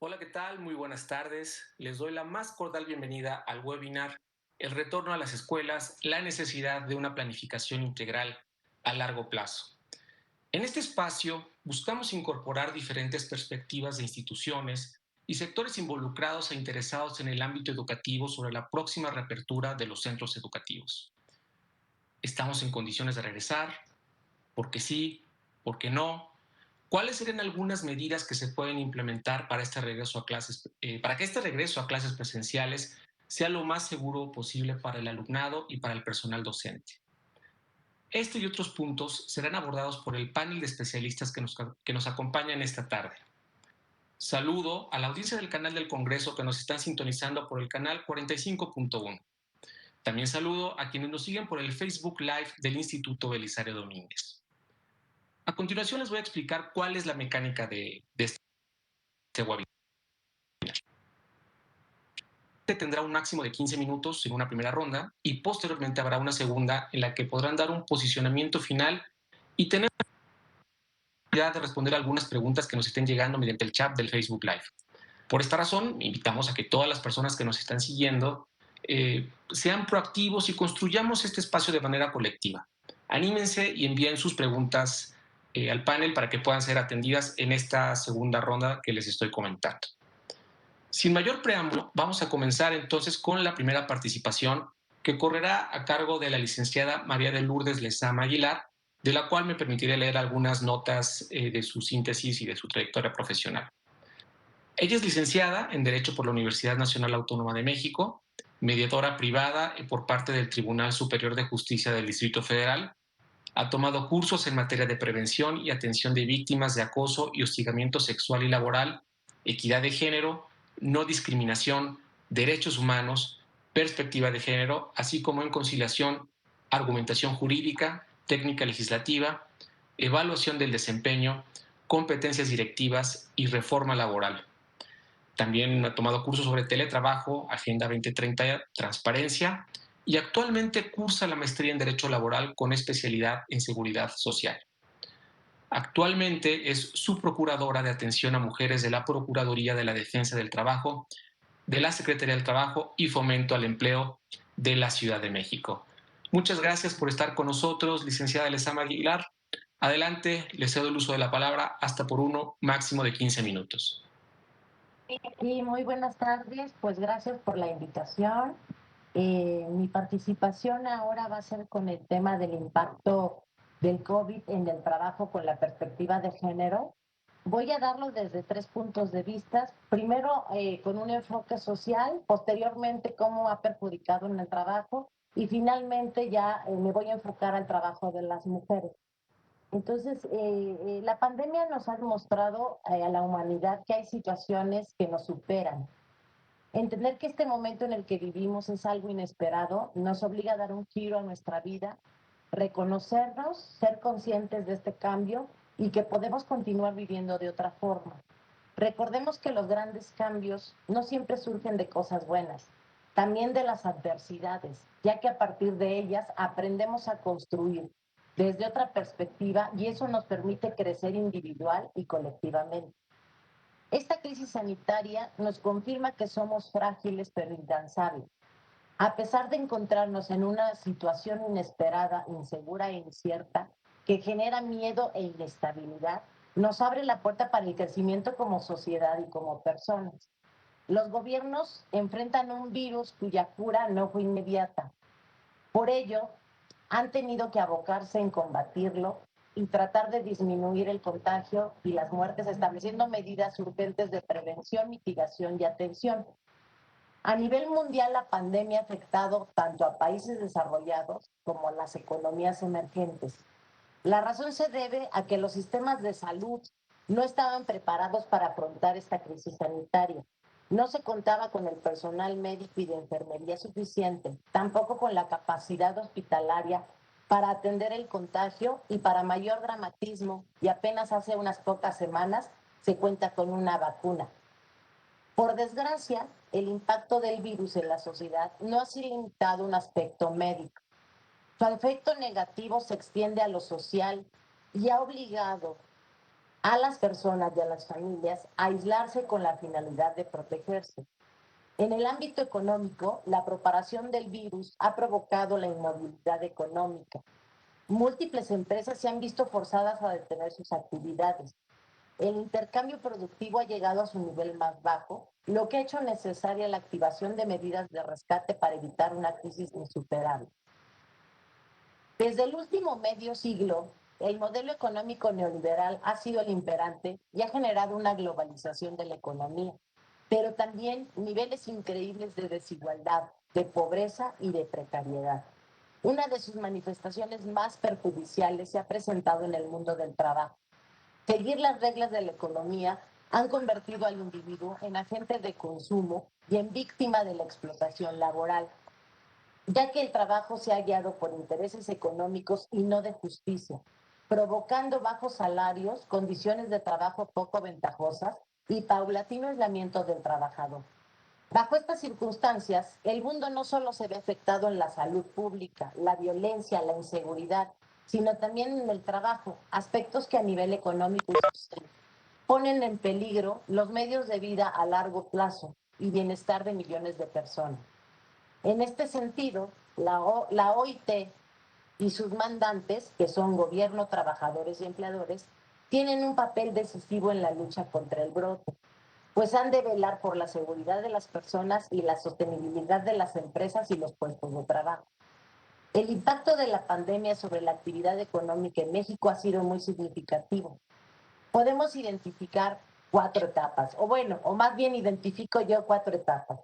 Hola, ¿qué tal? Muy buenas tardes. Les doy la más cordial bienvenida al webinar El retorno a las escuelas, la necesidad de una planificación integral a largo plazo. En este espacio buscamos incorporar diferentes perspectivas de instituciones y sectores involucrados e interesados en el ámbito educativo sobre la próxima reapertura de los centros educativos. ¿Estamos en condiciones de regresar? ¿Por qué sí? ¿Por qué no? ¿Cuáles serían algunas medidas que se pueden implementar para este regreso a clases, para que este regreso a clases presenciales sea lo más seguro posible para el alumnado y para el personal docente? Este y otros puntos serán abordados por el panel de especialistas que nos acompañan esta tarde. Saludo a la audiencia del canal del Congreso que nos están sintonizando por el canal 45.1. También saludo a quienes nos siguen por el Facebook Live del Instituto Belisario Domínguez. A continuación les voy a explicar cuál es la mecánica de este webinar. Tendrá un máximo de 15 minutos en una primera ronda y posteriormente habrá una segunda en la que podrán dar un posicionamiento final y tener la oportunidad de responder algunas preguntas que nos estén llegando mediante el chat del Facebook Live. Por esta razón, invitamos a que todas las personas que nos están siguiendo sean proactivos y construyamos este espacio de manera colectiva. Anímense y envíen sus preguntas al panel para que puedan ser atendidas en esta segunda ronda que les estoy comentando. Sin mayor preámbulo, vamos a comenzar entonces con la primera participación que correrá a cargo de la licenciada María de Lourdes Lezama Aguilar, de la cual me permitiré leer algunas notas de su síntesis y de su trayectoria profesional. Ella es licenciada en Derecho por la Universidad Nacional Autónoma de México, mediadora privada por parte del Tribunal Superior de Justicia del Distrito Federal. Ha tomado cursos en materia de prevención y atención de víctimas de acoso y hostigamiento sexual y laboral, equidad de género, no discriminación, derechos humanos, perspectiva de género, así como en conciliación, argumentación jurídica, técnica legislativa, evaluación del desempeño, competencias directivas y reforma laboral. También ha tomado cursos sobre teletrabajo, Agenda 2030, transparencia, y actualmente cursa la maestría en Derecho Laboral con especialidad en Seguridad Social. Actualmente es subprocuradora de atención a mujeres de la Procuraduría de la Defensa del Trabajo, de la Secretaría del Trabajo y Fomento al Empleo de la Ciudad de México. Muchas gracias por estar con nosotros, licenciada Lezama Aguilar. Adelante, le cedo el uso de la palabra hasta por uno máximo de 15 minutos. Sí, muy buenas tardes, pues gracias por la invitación. Mi participación ahora va a ser con el tema del impacto del COVID en el trabajo con la perspectiva de género. Voy a darlo desde tres puntos de vista. Primero, con un enfoque social, posteriormente, cómo ha perjudicado en el trabajo y finalmente ya me voy a enfocar al trabajo de las mujeres. Entonces, la pandemia nos ha demostrado a la humanidad que hay situaciones que nos superan. Entender que este momento en el que vivimos es algo inesperado nos obliga a dar un giro a nuestra vida, reconocernos, ser conscientes de este cambio y que podemos continuar viviendo de otra forma. Recordemos que los grandes cambios no siempre surgen de cosas buenas, también de las adversidades, ya que a partir de ellas aprendemos a construir desde otra perspectiva y eso nos permite crecer individual y colectivamente. Esta crisis sanitaria nos confirma que somos frágiles pero incansables. A pesar de encontrarnos en una situación inesperada, insegura e incierta, que genera miedo e inestabilidad, nos abre la puerta para el crecimiento como sociedad y como personas. Los gobiernos enfrentan un virus cuya cura no fue inmediata. Por ello, han tenido que abocarse en combatirlo y tratar de disminuir el contagio y las muertes, estableciendo medidas urgentes de prevención, mitigación y atención. A nivel mundial, la pandemia ha afectado tanto a países desarrollados como a las economías emergentes. La razón se debe a que los sistemas de salud no estaban preparados para afrontar esta crisis sanitaria. No se contaba con el personal médico y de enfermería suficiente, tampoco con la capacidad hospitalaria para atender el contagio y para mayor dramatismo, y apenas hace unas pocas semanas se cuenta con una vacuna. Por desgracia, el impacto del virus en la sociedad no ha sido limitado a un aspecto médico. Su efecto negativo se extiende a lo social y ha obligado a las personas y a las familias a aislarse con la finalidad de protegerse. En el ámbito económico, la propagación del virus ha provocado la inmovilidad económica. Múltiples empresas se han visto forzadas a detener sus actividades. El intercambio productivo ha llegado a su nivel más bajo, lo que ha hecho necesaria la activación de medidas de rescate para evitar una crisis insuperable. Desde el último medio siglo, el modelo económico neoliberal ha sido el imperante y ha generado una globalización de la economía, pero también niveles increíbles de desigualdad, de pobreza y de precariedad. Una de sus manifestaciones más perjudiciales se ha presentado en el mundo del trabajo. Seguir las reglas de la economía han convertido al individuo en agente de consumo y en víctima de la explotación laboral, ya que el trabajo se ha guiado por intereses económicos y no de justicia, provocando bajos salarios, condiciones de trabajo poco ventajosas y paulatino aislamiento del trabajador. Bajo estas circunstancias, el mundo no solo se ve afectado en la salud pública, la violencia, la inseguridad, sino también en el trabajo, aspectos que a nivel económico y social ponen en peligro los medios de vida a largo plazo y bienestar de millones de personas. En este sentido, la OIT y sus mandantes, que son gobierno, trabajadores y empleadores, tienen un papel decisivo en la lucha contra el brote, pues han de velar por la seguridad de las personas y la sostenibilidad de las empresas y los puestos de trabajo. El impacto de la pandemia sobre la actividad económica en México ha sido muy significativo. Podemos identificar 4 etapas, o más bien identifico yo 4 etapas.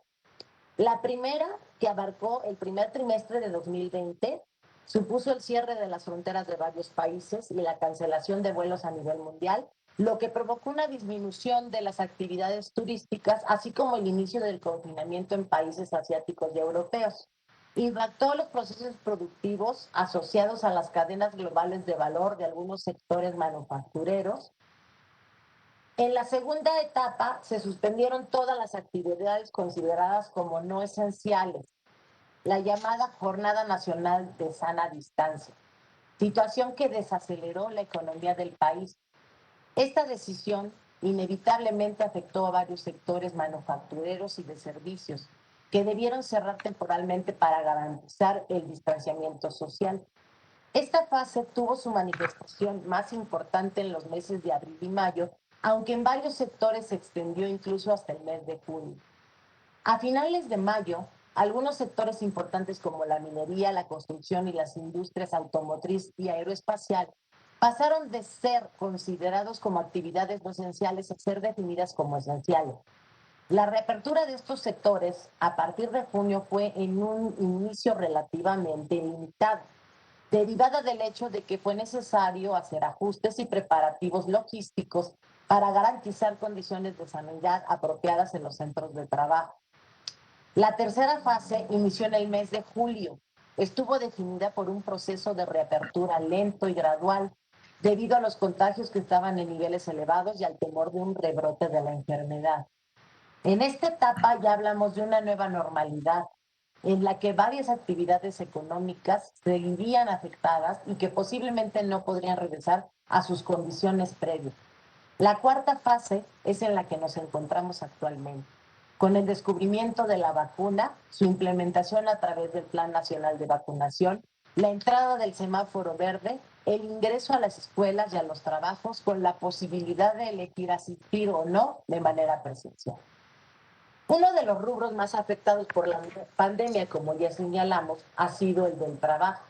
La primera, que abarcó el primer trimestre de 2020, supuso el cierre de las fronteras de varios países y la cancelación de vuelos a nivel mundial, lo que provocó una disminución de las actividades turísticas, así como el inicio del confinamiento en países asiáticos y europeos. Impactó los procesos productivos asociados a las cadenas globales de valor de algunos sectores manufactureros. En la segunda etapa se suspendieron todas las actividades consideradas como no esenciales, la llamada Jornada Nacional de Sana Distancia, situación que desaceleró la economía del país. Esta decisión inevitablemente afectó a varios sectores manufactureros y de servicios, que debieron cerrar temporalmente para garantizar el distanciamiento social. Esta fase tuvo su manifestación más importante en los meses de abril y mayo, aunque en varios sectores se extendió incluso hasta el mes de junio. A finales de mayo, algunos sectores importantes como la minería, la construcción y las industrias automotriz y aeroespacial pasaron de ser considerados como actividades no esenciales a ser definidas como esenciales. La reapertura de estos sectores a partir de junio fue en un inicio relativamente limitado, derivada del hecho de que fue necesario hacer ajustes y preparativos logísticos para garantizar condiciones de sanidad apropiadas en los centros de trabajo. La tercera fase inició en el mes de julio. Estuvo definida por un proceso de reapertura lento y gradual, debido a los contagios que estaban en niveles elevados y al temor de un rebrote de la enfermedad. En esta etapa ya hablamos de una nueva normalidad, en la que varias actividades económicas seguirían afectadas y que posiblemente no podrían regresar a sus condiciones previas. La cuarta fase es en la que nos encontramos actualmente, con el descubrimiento de la vacuna, su implementación a través del Plan Nacional de Vacunación, la entrada del semáforo verde, el ingreso a las escuelas y a los trabajos con la posibilidad de elegir asistir o no de manera presencial. Uno de los rubros más afectados por la pandemia, como ya señalamos, ha sido el del trabajo.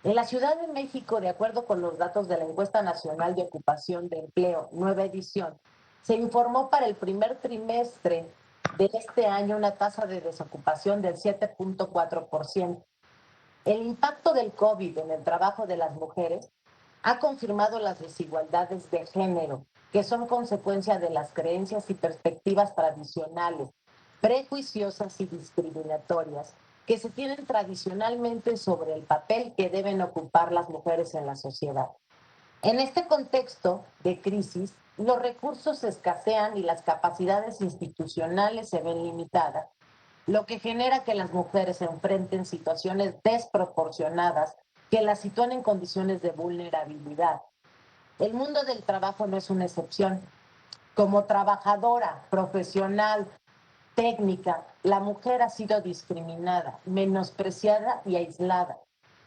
En la Ciudad de México, de acuerdo con los datos de la Encuesta Nacional de Ocupación de Empleo, nueva edición, se informó para el primer trimestre de este año una tasa de desocupación del 7.4%. El impacto del COVID en el trabajo de las mujeres ha confirmado las desigualdades de género, que son consecuencia de las creencias y perspectivas tradicionales, prejuiciosas y discriminatorias que se tienen tradicionalmente sobre el papel que deben ocupar las mujeres en la sociedad. En este contexto de crisis, los recursos escasean y las capacidades institucionales se ven limitadas, lo que genera que las mujeres enfrenten situaciones desproporcionadas que las sitúan en condiciones de vulnerabilidad. El mundo del trabajo no es una excepción. Como trabajadora, profesional, técnica, la mujer ha sido discriminada, menospreciada y aislada.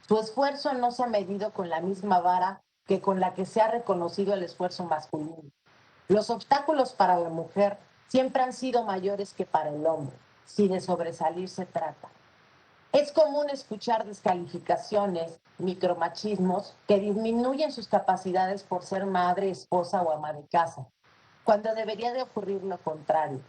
Su esfuerzo no se ha medido con la misma vara que con la que se ha reconocido el esfuerzo masculino. Los obstáculos para la mujer siempre han sido mayores que para el hombre, si de sobresalir se trata. Es común escuchar descalificaciones, micromachismos que disminuyen sus capacidades por ser madre, esposa o ama de casa, cuando debería de ocurrir lo contrario.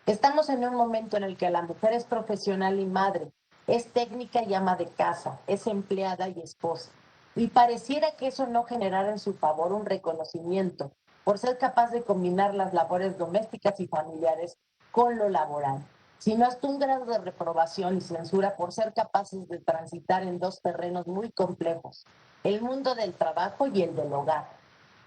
Estamos en un momento en el que la mujer es profesional y madre, es técnica y ama de casa, es empleada y esposa. Y pareciera que eso no generara en su favor un reconocimiento por ser capaz de combinar las labores domésticas y familiares con lo laboral, sino hasta un grado de reprobación y censura por ser capaces de transitar en dos terrenos muy complejos, el mundo del trabajo y el del hogar.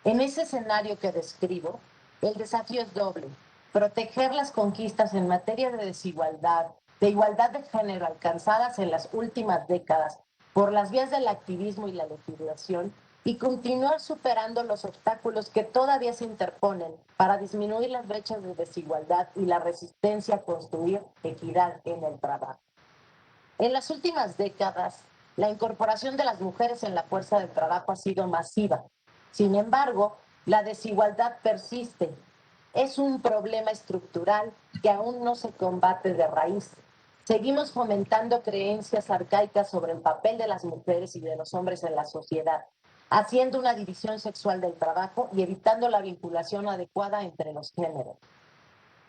En ese escenario que describo, el desafío es doble: proteger las conquistas en materia de igualdad de género alcanzadas en las últimas décadas por las vías del activismo y la legislación, y continuar superando los obstáculos que todavía se interponen para disminuir las brechas de desigualdad y la resistencia a construir equidad en el trabajo. En las últimas décadas, la incorporación de las mujeres en la fuerza de trabajo ha sido masiva. Sin embargo, la desigualdad persiste. Es un problema estructural que aún no se combate de raíz. Seguimos fomentando creencias arcaicas sobre el papel de las mujeres y de los hombres en la sociedad, haciendo una división sexual del trabajo y evitando la vinculación adecuada entre los géneros.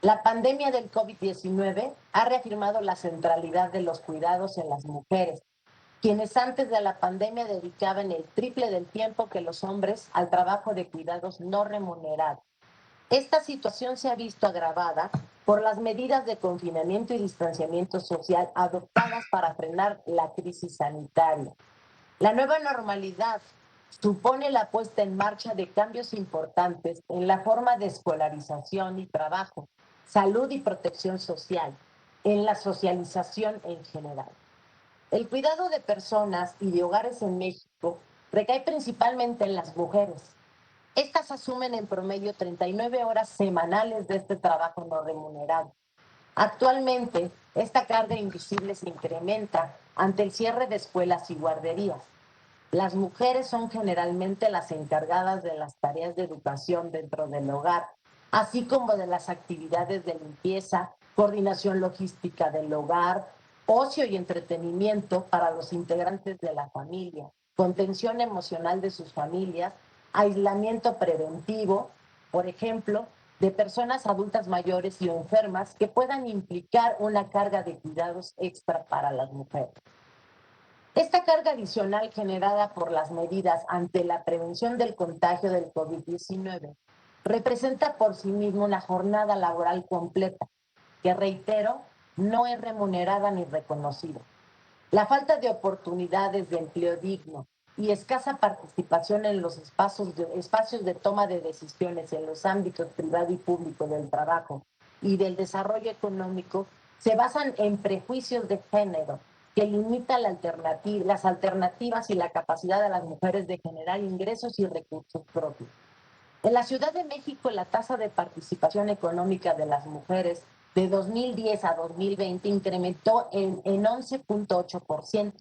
La pandemia del COVID-19 ha reafirmado la centralidad de los cuidados en las mujeres, quienes antes de la pandemia dedicaban el triple del tiempo que los hombres al trabajo de cuidados no remunerado. Esta situación se ha visto agravada por las medidas de confinamiento y distanciamiento social adoptadas para frenar la crisis sanitaria. La nueva normalidad supone la puesta en marcha de cambios importantes en la forma de escolarización y trabajo, salud y protección social, en la socialización en general. El cuidado de personas y de hogares en México recae principalmente en las mujeres. Estas asumen en promedio 39 horas semanales de este trabajo no remunerado. Actualmente, esta carga invisible se incrementa ante el cierre de escuelas y guarderías. Las mujeres son generalmente las encargadas de las tareas de educación dentro del hogar, así como de las actividades de limpieza, coordinación logística del hogar, ocio y entretenimiento para los integrantes de la familia, contención emocional de sus familias, aislamiento preventivo, por ejemplo, de personas adultas mayores y enfermas que puedan implicar una carga de cuidados extra para las mujeres. Esta carga adicional generada por las medidas ante la prevención del contagio del COVID-19 representa por sí mismo una jornada laboral completa que, reitero, no es remunerada ni reconocida. La falta de oportunidades de empleo digno y escasa participación en los espacios de toma de decisiones en los ámbitos privado y público del trabajo y del desarrollo económico se basan en prejuicios de género que limitan las alternativas y la capacidad de las mujeres de generar ingresos y recursos propios. En la Ciudad de México, la tasa de participación económica de las mujeres de 2010 a 2020 incrementó en 11.8%.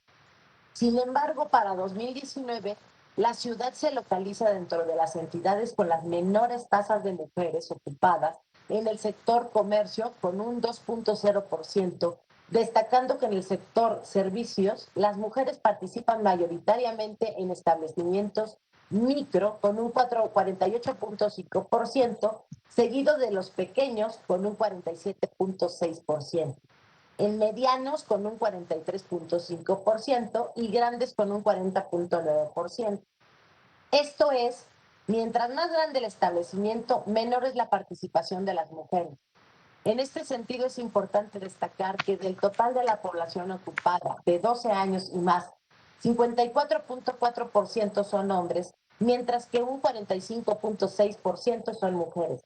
Sin embargo, para 2019, la ciudad se localiza dentro de las entidades con las menores tasas de mujeres ocupadas en el sector comercio, con un 2.0%, destacando que en el sector servicios las mujeres participan mayoritariamente en establecimientos micro con un 48.5%, seguido de los pequeños con un 47.6%, en medianos con un 43.5% y grandes con un 40.9%. Esto es, mientras más grande el establecimiento, menor es la participación de las mujeres. En este sentido, es importante destacar que del total de la población ocupada de 12 años y más, 54.4% son hombres, mientras que un 45.6% son mujeres.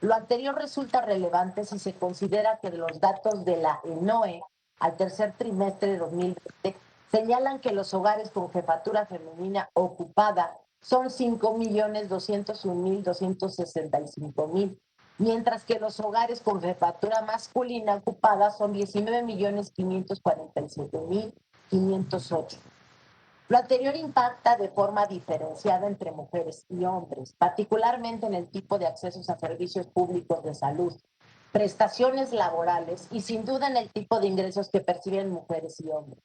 Lo anterior resulta relevante si se considera que los datos de la ENOE al tercer trimestre de 2020 señalan que los hogares con jefatura femenina ocupada son 5.201.265.000, mientras que los hogares con jefatura masculina ocupada son 19.547.508. Lo anterior impacta de forma diferenciada entre mujeres y hombres, particularmente en el tipo de accesos a servicios públicos de salud, prestaciones laborales y sin duda en el tipo de ingresos que perciben mujeres y hombres.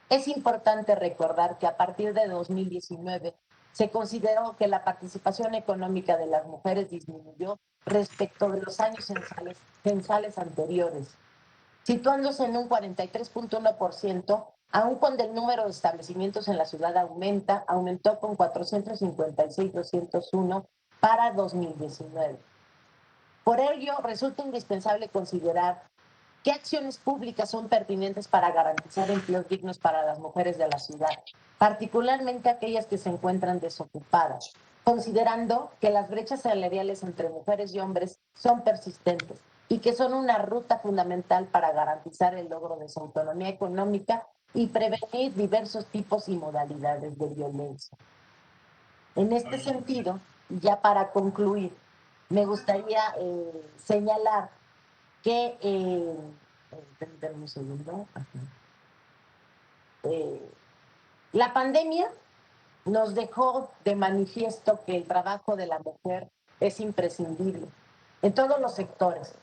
Es importante recordar que a partir de 2019 se consideró que la participación económica de las mujeres disminuyó respecto de los años censales anteriores, situándose en un 43.1%, aun cuando el número de establecimientos en la ciudad aumentó con 456.201 para 2019. Por ello, resulta indispensable considerar qué acciones públicas son pertinentes para garantizar empleos dignos para las mujeres de la ciudad, particularmente aquellas que se encuentran desocupadas, considerando que las brechas salariales entre mujeres y hombres son persistentes y que son una ruta fundamental para garantizar el logro de su autonomía económica y prevenir diversos tipos y modalidades de violencia. En este sentido, ya para concluir, me gustaría señalar que, un segundo, la pandemia nos dejó de manifiesto que el trabajo de la mujer es imprescindible en todos los sectores,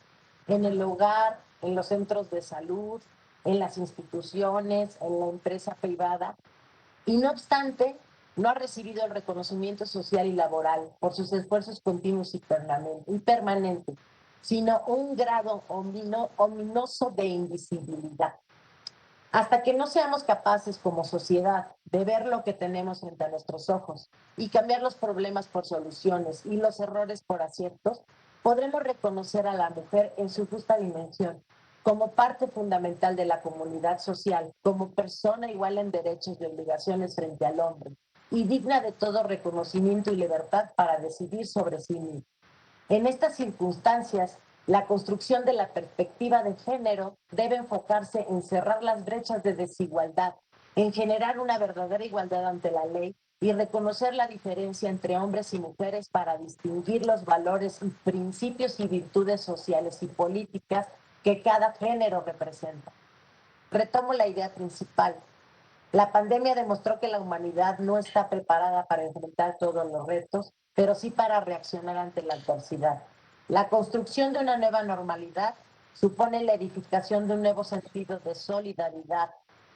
en el hogar, en los centros de salud, en las instituciones, en la empresa privada, y no obstante, no ha recibido el reconocimiento social y laboral por sus esfuerzos continuos y permanentes, sino un grado ominoso de invisibilidad. Hasta que no seamos capaces como sociedad de ver lo que tenemos frente a nuestros ojos y cambiar los problemas por soluciones y los errores por aciertos, podremos reconocer a la mujer en su justa dimensión, como parte fundamental de la comunidad social, como persona igual en derechos y obligaciones frente al hombre, y digna de todo reconocimiento y libertad para decidir sobre sí misma. En estas circunstancias, la construcción de la perspectiva de género debe enfocarse en cerrar las brechas de desigualdad, en generar una verdadera igualdad ante la ley y reconocer la diferencia entre hombres y mujeres para distinguir los valores y principios y virtudes sociales y políticas que cada género representa. Retomo la idea principal. La pandemia demostró que la humanidad no está preparada para enfrentar todos los retos, pero sí para reaccionar ante la adversidad. La construcción de una nueva normalidad supone la edificación de un nuevo sentido de solidaridad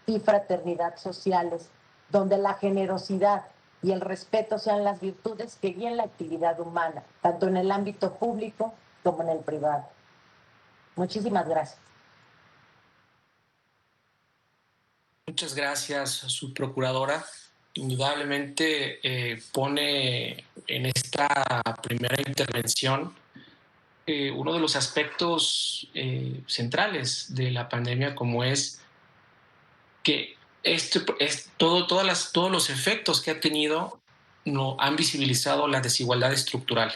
y fraternidad sociales, donde la generosidad y el respeto sean las virtudes que guíen la actividad humana, tanto en el ámbito público como en el privado. Muchísimas gracias. Muchas gracias, subprocuradora. Indudablemente pone en esta primera intervención uno de los aspectos centrales de la pandemia, como es que todos los efectos que ha tenido no han visibilizado la desigualdad estructural.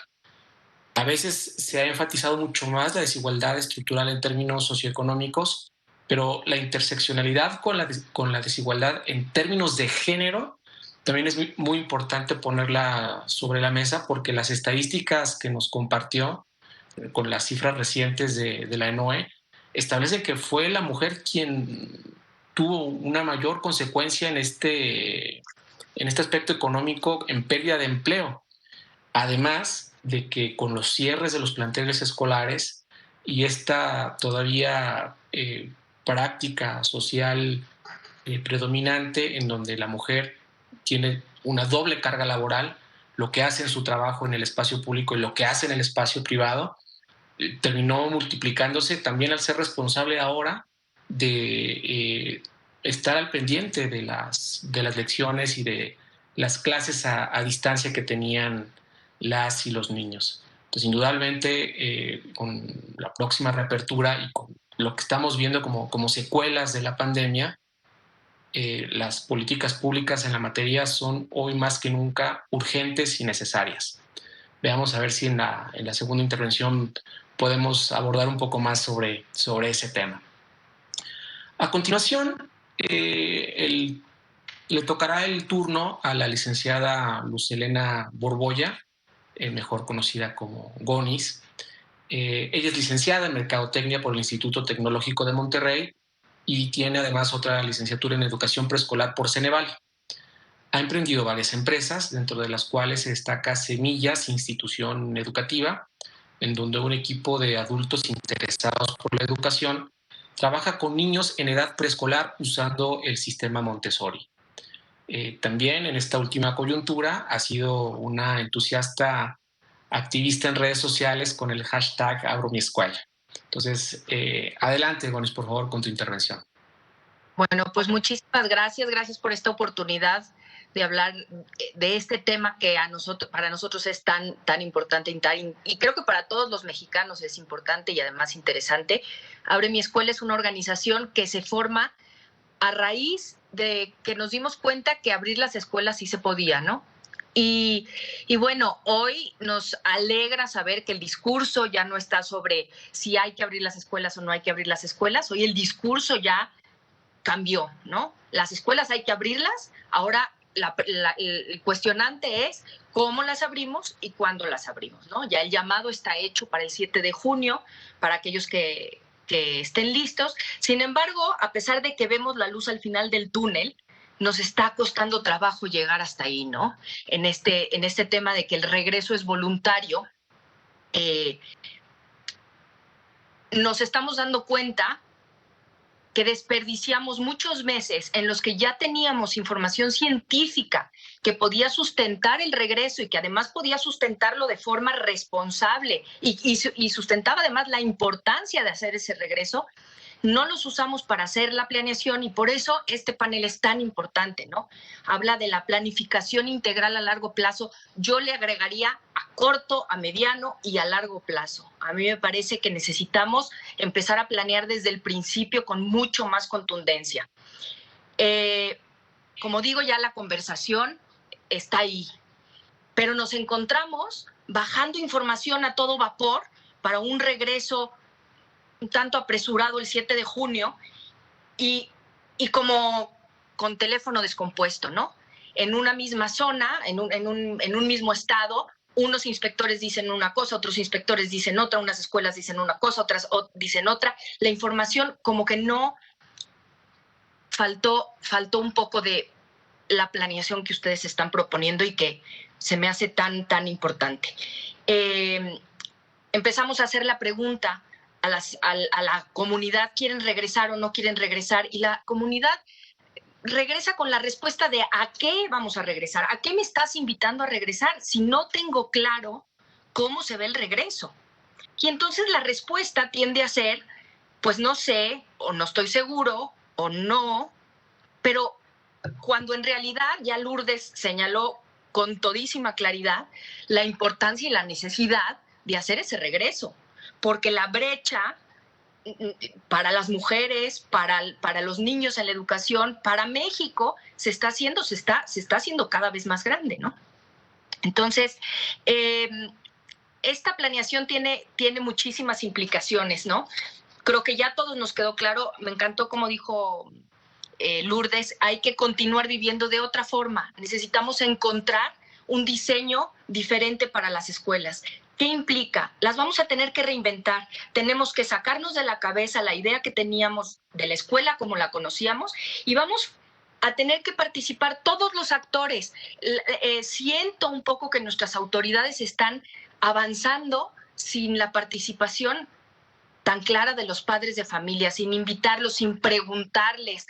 A veces se ha enfatizado mucho más la desigualdad estructural en términos socioeconómicos, pero la interseccionalidad con la desigualdad en términos de género también es muy importante ponerla sobre la mesa, porque las estadísticas que nos compartió con las cifras recientes de la ENOE establecen que fue la mujer quien tuvo una mayor consecuencia en este aspecto económico, en pérdida de empleo. Además de que con los cierres de los planteles escolares y esta todavía práctica social predominante en donde la mujer tiene una doble carga laboral, lo que hace en su trabajo en el espacio público y lo que hace en el espacio privado, terminó multiplicándose también al ser responsable ahora de estar al pendiente de las lecciones y de las clases a distancia que tenían las y los niños. Entonces, indudablemente, con la próxima reapertura y con lo que estamos viendo como secuelas de la pandemia, las políticas públicas en la materia son hoy más que nunca urgentes y necesarias. Veamos a ver si en la segunda intervención podemos abordar un poco más sobre ese tema. A continuación, el Le tocará el turno a la licenciada Luz Helena Borbolla, mejor conocida como Gonis. Ella es licenciada en Mercadotecnia por el Instituto Tecnológico de Monterrey y tiene además otra licenciatura en Educación Preescolar por Ceneval. Ha emprendido varias empresas, dentro de las cuales se destaca Semillas, institución educativa, en donde un equipo de adultos interesados por la educación trabaja con niños en edad preescolar usando el sistema Montessori. También en esta última coyuntura ha sido una entusiasta activista en redes sociales con el hashtag Abro mi escuela. Entonces, adelante, Gonis, por favor, con tu intervención. Bueno, pues muchísimas gracias. Gracias por esta oportunidad de hablar de este tema que para nosotros es tan importante y creo que para todos los mexicanos es importante y además interesante. Abre mi escuela es una organización que se forma a raíz de que nos dimos cuenta que abrir las escuelas sí se podía, ¿no? Y bueno, hoy nos alegra saber que el discurso ya no está sobre si hay que abrir las escuelas o no hay que abrir las escuelas. Hoy el discurso ya cambió, ¿no? Las escuelas hay que abrirlas, ahora el cuestionante es cómo las abrimos y cuándo las abrimos, ¿no? Ya el llamado está hecho para el 7 de junio, para aquellos que estén listos. Sin embargo, a pesar de que vemos la luz al final del túnel, nos está costando trabajo llegar hasta ahí, ¿no? En este tema de que el regreso es voluntario, nos estamos dando cuenta que desperdiciamos muchos meses en los que ya teníamos información científica que podía sustentar el regreso y que además podía sustentarlo de forma responsable y sustentaba además la importancia de hacer ese regreso. No los usamos para hacer la planeación y por eso este panel es tan importante, ¿no? Habla de la planificación integral a largo plazo. Yo le agregaría a corto, a mediano y a largo plazo. A mí me parece que necesitamos empezar a planear desde el principio con mucho más contundencia. Como digo, ya la conversación está ahí, pero nos encontramos bajando información a todo vapor para un regreso un tanto apresurado el 7 de junio y como con teléfono descompuesto, ¿no? En una misma zona, en un mismo estado, unos inspectores dicen una cosa, otros inspectores dicen otra, unas escuelas dicen una cosa, otras dicen otra. La información como que no faltó un poco de la planeación que ustedes están proponiendo y que se me hace tan importante. Empezamos a hacer la pregunta a la comunidad, ¿quieren regresar o no quieren regresar? Y la comunidad regresa con la respuesta de ¿a qué vamos a regresar? ¿A qué me estás invitando a regresar si no tengo claro cómo se ve el regreso? Y entonces la respuesta tiende a ser, pues no sé, o no estoy seguro, o no, pero cuando en realidad ya Lourdes señaló con todísima claridad la importancia y la necesidad de hacer ese regreso, porque la brecha para las mujeres, para los niños en la educación, para México, se está haciendo cada vez más grande, ¿no? Entonces, esta planeación tiene muchísimas implicaciones, ¿no? Creo que ya a todos nos quedó claro, me encantó como dijo Lourdes, hay que continuar viviendo de otra forma. Necesitamos encontrar un diseño diferente para las escuelas. ¿Qué implica? Las vamos a tener que reinventar. Tenemos que sacarnos de la cabeza la idea que teníamos de la escuela como la conocíamos y vamos a tener que participar todos los actores. Siento un poco que nuestras autoridades están avanzando sin la participación tan clara de los padres de familia, sin invitarlos, sin preguntarles.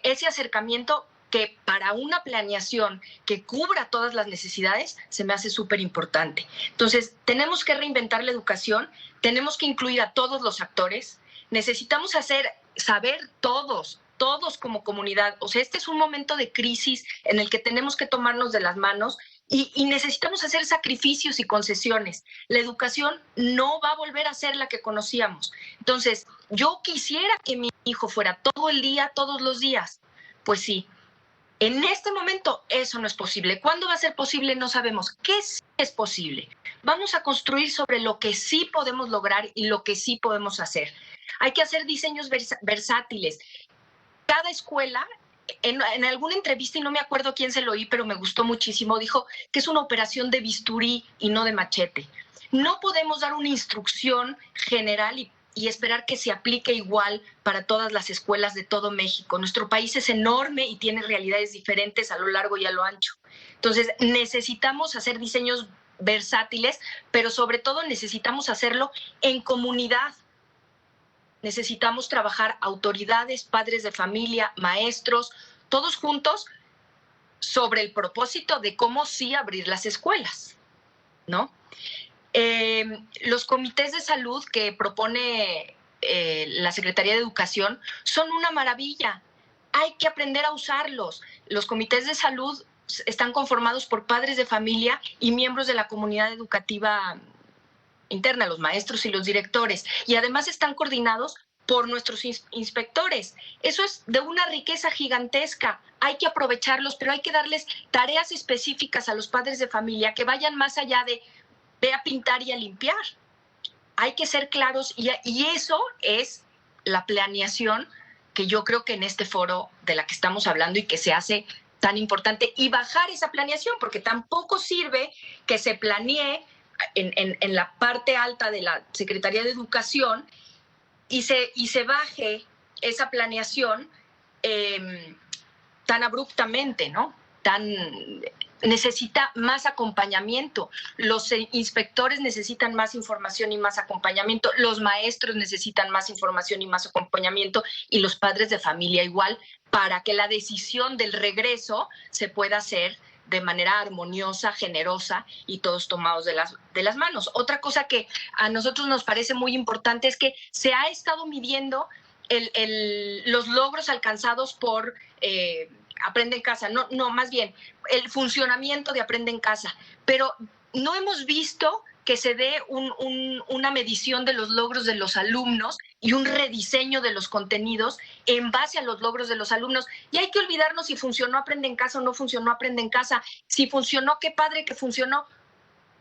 Ese acercamiento que para una planeación que cubra todas las necesidades se me hace súper importante. Entonces, tenemos que reinventar la educación, tenemos que incluir a todos los actores, necesitamos saber todos como comunidad, o sea, este es un momento de crisis en el que tenemos que tomarnos de las manos y necesitamos hacer sacrificios y concesiones. La educación no va a volver a ser la que conocíamos. Entonces, yo quisiera que mi hijo fuera todo el día, todos los días. Pues sí, en este momento eso no es posible. ¿Cuándo va a ser posible? No sabemos. ¿Qué sí es posible? Vamos a construir sobre lo que sí podemos lograr y lo que sí podemos hacer. Hay que hacer diseños versátiles. Cada escuela en alguna entrevista, y no me acuerdo quién se lo oí, pero me gustó muchísimo, dijo que es una operación de bisturí y no de machete. No podemos dar una instrucción general y esperar que se aplique igual para todas las escuelas de todo México. Nuestro país es enorme y tiene realidades diferentes a lo largo y a lo ancho. Entonces, necesitamos hacer diseños versátiles, pero sobre todo necesitamos hacerlo en comunidad. Necesitamos trabajar autoridades, padres de familia, maestros, todos juntos sobre el propósito de cómo sí abrir las escuelas, ¿no? Los comités de salud que propone la Secretaría de Educación son una maravilla. Hay que aprender a usarlos. Los comités de salud están conformados por padres de familia y miembros de la comunidad educativa interna, los maestros y los directores, y además están coordinados por nuestros inspectores. Eso es de una riqueza gigantesca. Hay que aprovecharlos, pero hay que darles tareas específicas a los padres de familia que vayan más allá de ve a pintar y a limpiar. Hay que ser claros y eso es la planeación que yo creo que en este foro de la que estamos hablando y que se hace tan importante, y bajar esa planeación, porque tampoco sirve que se planee en la parte alta de la Secretaría de Educación y se baje esa planeación tan abruptamente, ¿no? Necesita más acompañamiento. Los inspectores necesitan más información y más acompañamiento. Los maestros necesitan más información y más acompañamiento. Y los padres de familia igual, para que la decisión del regreso se pueda hacer de manera armoniosa, generosa y todos tomados de las manos. Otra cosa que a nosotros nos parece muy importante es que se ha estado midiendo los logros alcanzados por Aprende en Casa, no, más bien el funcionamiento de Aprende en Casa, pero no hemos visto que se dé una medición de los logros de los alumnos y un rediseño de los contenidos en base a los logros de los alumnos. Y hay que olvidarnos si funcionó Aprende en Casa o no funcionó Aprende en Casa. Si funcionó, qué padre que funcionó.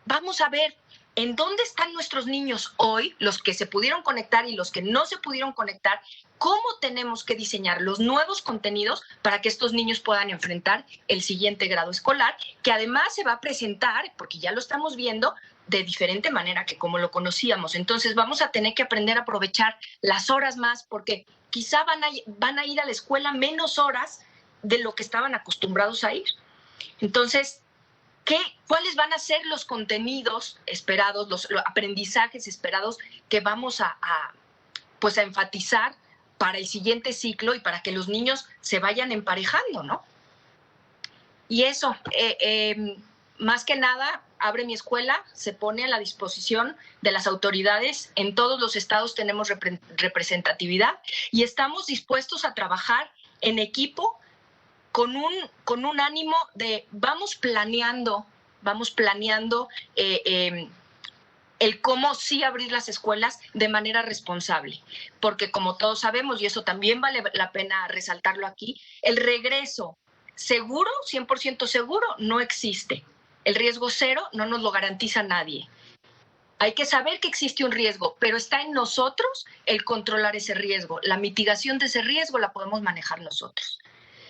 Vamos a ver en dónde están nuestros niños hoy, los que se pudieron conectar y los que no se pudieron conectar, cómo tenemos que diseñar los nuevos contenidos para que estos niños puedan enfrentar el siguiente grado escolar, que además se va a presentar, porque ya lo estamos viendo, de diferente manera que como lo conocíamos. Entonces vamos a tener que aprender a aprovechar las horas más, porque quizá van a ir a la escuela menos horas de lo que estaban acostumbrados a ir. Entonces, ¿cuáles van a ser los contenidos esperados, los aprendizajes esperados que vamos a enfatizar para el siguiente ciclo y para que los niños se vayan emparejando, ¿no? Y eso, más que nada, Abre mi Escuela se pone a la disposición de las autoridades. En todos los estados tenemos representatividad y estamos dispuestos a trabajar en equipo con un ánimo de vamos planeando el cómo sí abrir las escuelas de manera responsable. Porque como todos sabemos, y eso también vale la pena resaltarlo aquí, el regreso seguro, 100% seguro, no existe. El riesgo cero no nos lo garantiza nadie. Hay que saber que existe un riesgo, pero está en nosotros el controlar ese riesgo. La mitigación de ese riesgo la podemos manejar nosotros.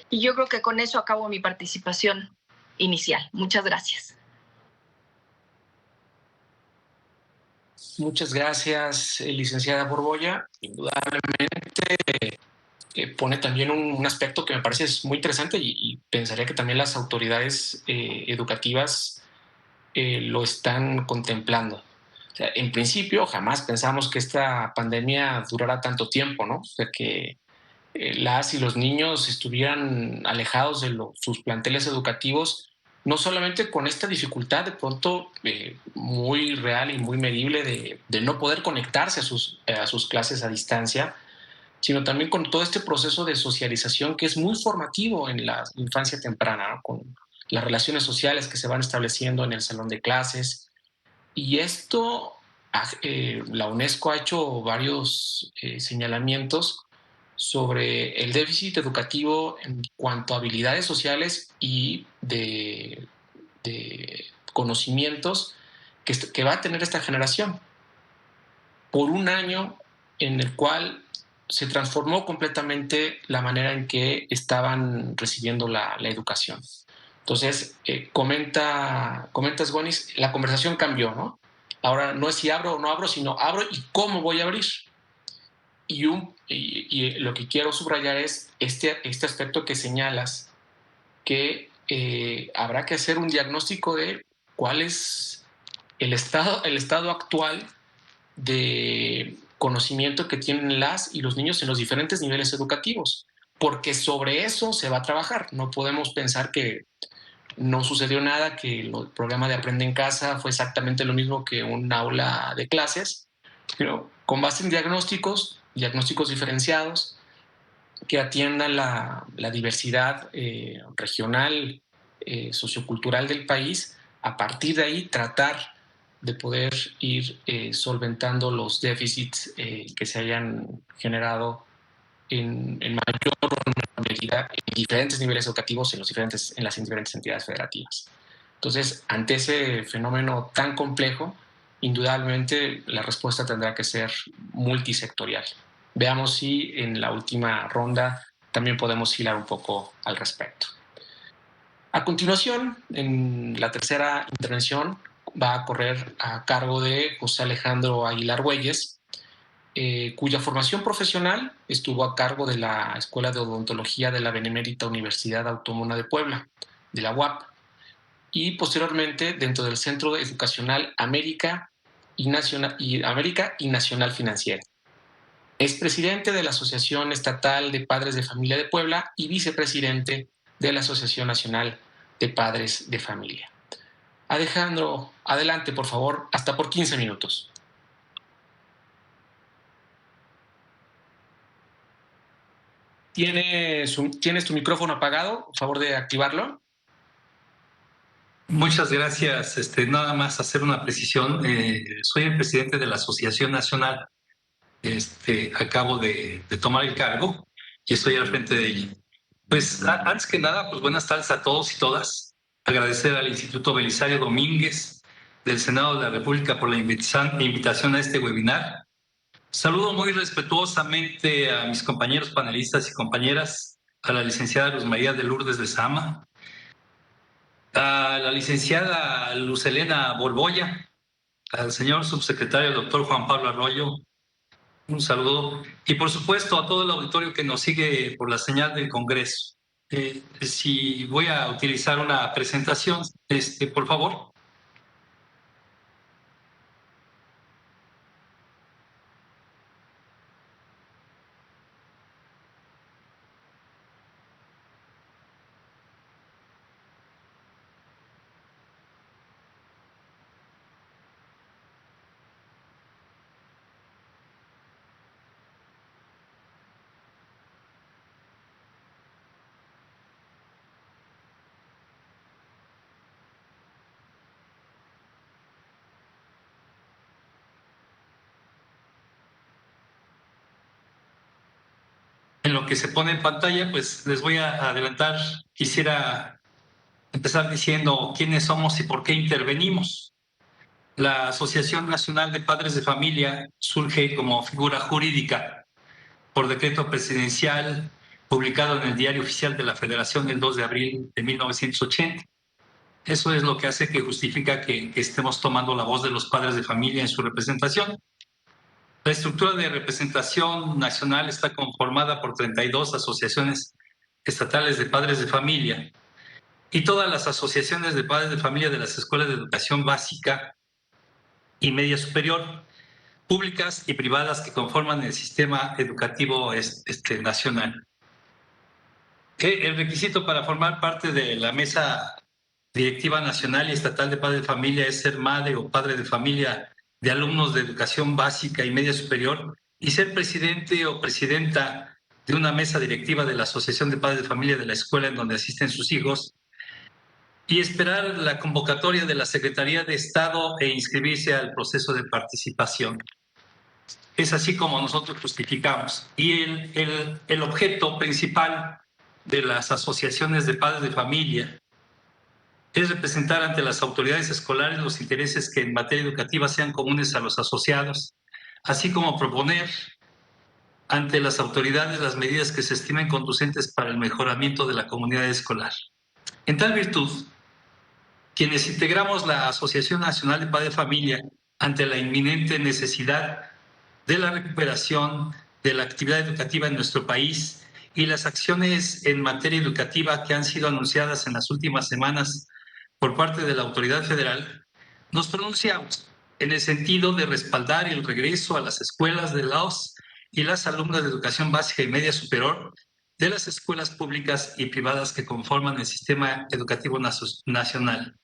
Y yo creo que con eso acabo mi participación inicial. Muchas gracias. Muchas gracias, licenciada Borbolla. Indudablemente pone también un aspecto que me parece muy interesante y pensaría que también las autoridades educativas lo están contemplando. O sea, en principio, jamás pensamos que esta pandemia durara tanto tiempo, ¿no? O sea, que las y los niños estuvieran alejados de sus planteles educativos, no solamente con esta dificultad de pronto muy real y muy medible de no poder conectarse a sus clases a distancia, sino también con todo este proceso de socialización que es muy formativo en la infancia temprana, ¿no? Con las relaciones sociales que se van estableciendo en el salón de clases. Y esto, la UNESCO ha hecho varios señalamientos sobre el déficit educativo en cuanto a habilidades sociales y de conocimientos que va a tener esta generación por un año en el cual se transformó completamente la manera en que estaban recibiendo la educación. Entonces, comenta Sgonis, la conversación cambió, ¿no? Ahora no es si abro o no abro, sino abro y cómo voy a abrir. Y lo que quiero subrayar es este aspecto que señalas, que habrá que hacer un diagnóstico de cuál es el estado actual de conocimiento que tienen las y los niños en los diferentes niveles educativos, porque sobre eso se va a trabajar. No podemos pensar que no sucedió nada, que el programa de Aprende en Casa fue exactamente lo mismo que un aula de clases, pero con base en diagnósticos diferenciados que atiendan la diversidad regional, sociocultural del país. A partir de ahí tratar de poder ir solventando los déficits que se hayan generado en mayor medida en diferentes niveles educativos en las diferentes entidades federativas. Entonces, ante ese fenómeno tan complejo, indudablemente la respuesta tendrá que ser multisectorial. Veamos si en la última ronda también podemos hilar un poco al respecto. A continuación, en la tercera intervención, va a correr a cargo de José Alejandro Aguilar Güelles, cuya formación profesional estuvo a cargo de la Escuela de Odontología de la Benemérita Universidad Autónoma de Puebla, de la UAP, y posteriormente dentro del Centro Educacional América y Nacional Financiera. Es presidente de la Asociación Estatal de Padres de Familia de Puebla y vicepresidente de la Asociación Nacional de Padres de Familia. Alejandro, adelante, por favor, hasta por 15 minutos. ¿Tienes tu micrófono apagado? Por favor de activarlo. Muchas gracias. Nada más hacer una precisión. Soy el presidente de la Asociación Nacional. Acabo de tomar el cargo y estoy al frente de ella. Pues antes que nada, pues buenas tardes a todos y todas. Agradecer al Instituto Belisario Domínguez del Senado de la República por la invitación a este webinar. Saludo muy respetuosamente a mis compañeros panelistas y compañeras, a la licenciada Luz María de Lourdes Lezama, a la licenciada Luz Helena Borbolla, al señor subsecretario doctor Juan Pablo Arroyo, un saludo, y por supuesto a todo el auditorio que nos sigue por la señal del Congreso. Si voy a utilizar una presentación, por favor. En lo que se pone en pantalla, pues les voy a adelantar. Quisiera empezar diciendo quiénes somos y por qué intervenimos. La Asociación Nacional de Padres de Familia surge como figura jurídica por decreto presidencial publicado en el Diario Oficial de la Federación el 2 de abril de 1980. Eso es lo que hace que justifica que estemos tomando la voz de los padres de familia en su representación. La estructura de representación nacional está conformada por 32 asociaciones estatales de padres de familia y todas las asociaciones de padres de familia de las escuelas de educación básica y media superior, públicas y privadas que conforman el sistema educativo nacional. El requisito para formar parte de la mesa directiva nacional y estatal de padres de familia es ser madre o padre de familia de alumnos de educación básica y media superior y ser presidente o presidenta de una mesa directiva de la Asociación de Padres de Familia de la escuela en donde asisten sus hijos y esperar la convocatoria de la Secretaría de Estado e inscribirse al proceso de participación. Es así como nosotros justificamos. Y el objeto principal de las asociaciones de padres de familia es representar ante las autoridades escolares los intereses que en materia educativa sean comunes a los asociados, así como proponer ante las autoridades las medidas que se estimen conducentes para el mejoramiento de la comunidad escolar. En tal virtud, quienes integramos la Asociación Nacional de Padres de Familia, ante la inminente necesidad de la recuperación de la actividad educativa en nuestro país y las acciones en materia educativa que han sido anunciadas en las últimas semanas por parte de la autoridad federal, nos pronunciamos en el sentido de respaldar el regreso a las escuelas de los y las alumnas de educación básica y media superior de las escuelas públicas y privadas que conforman el sistema educativo nacional.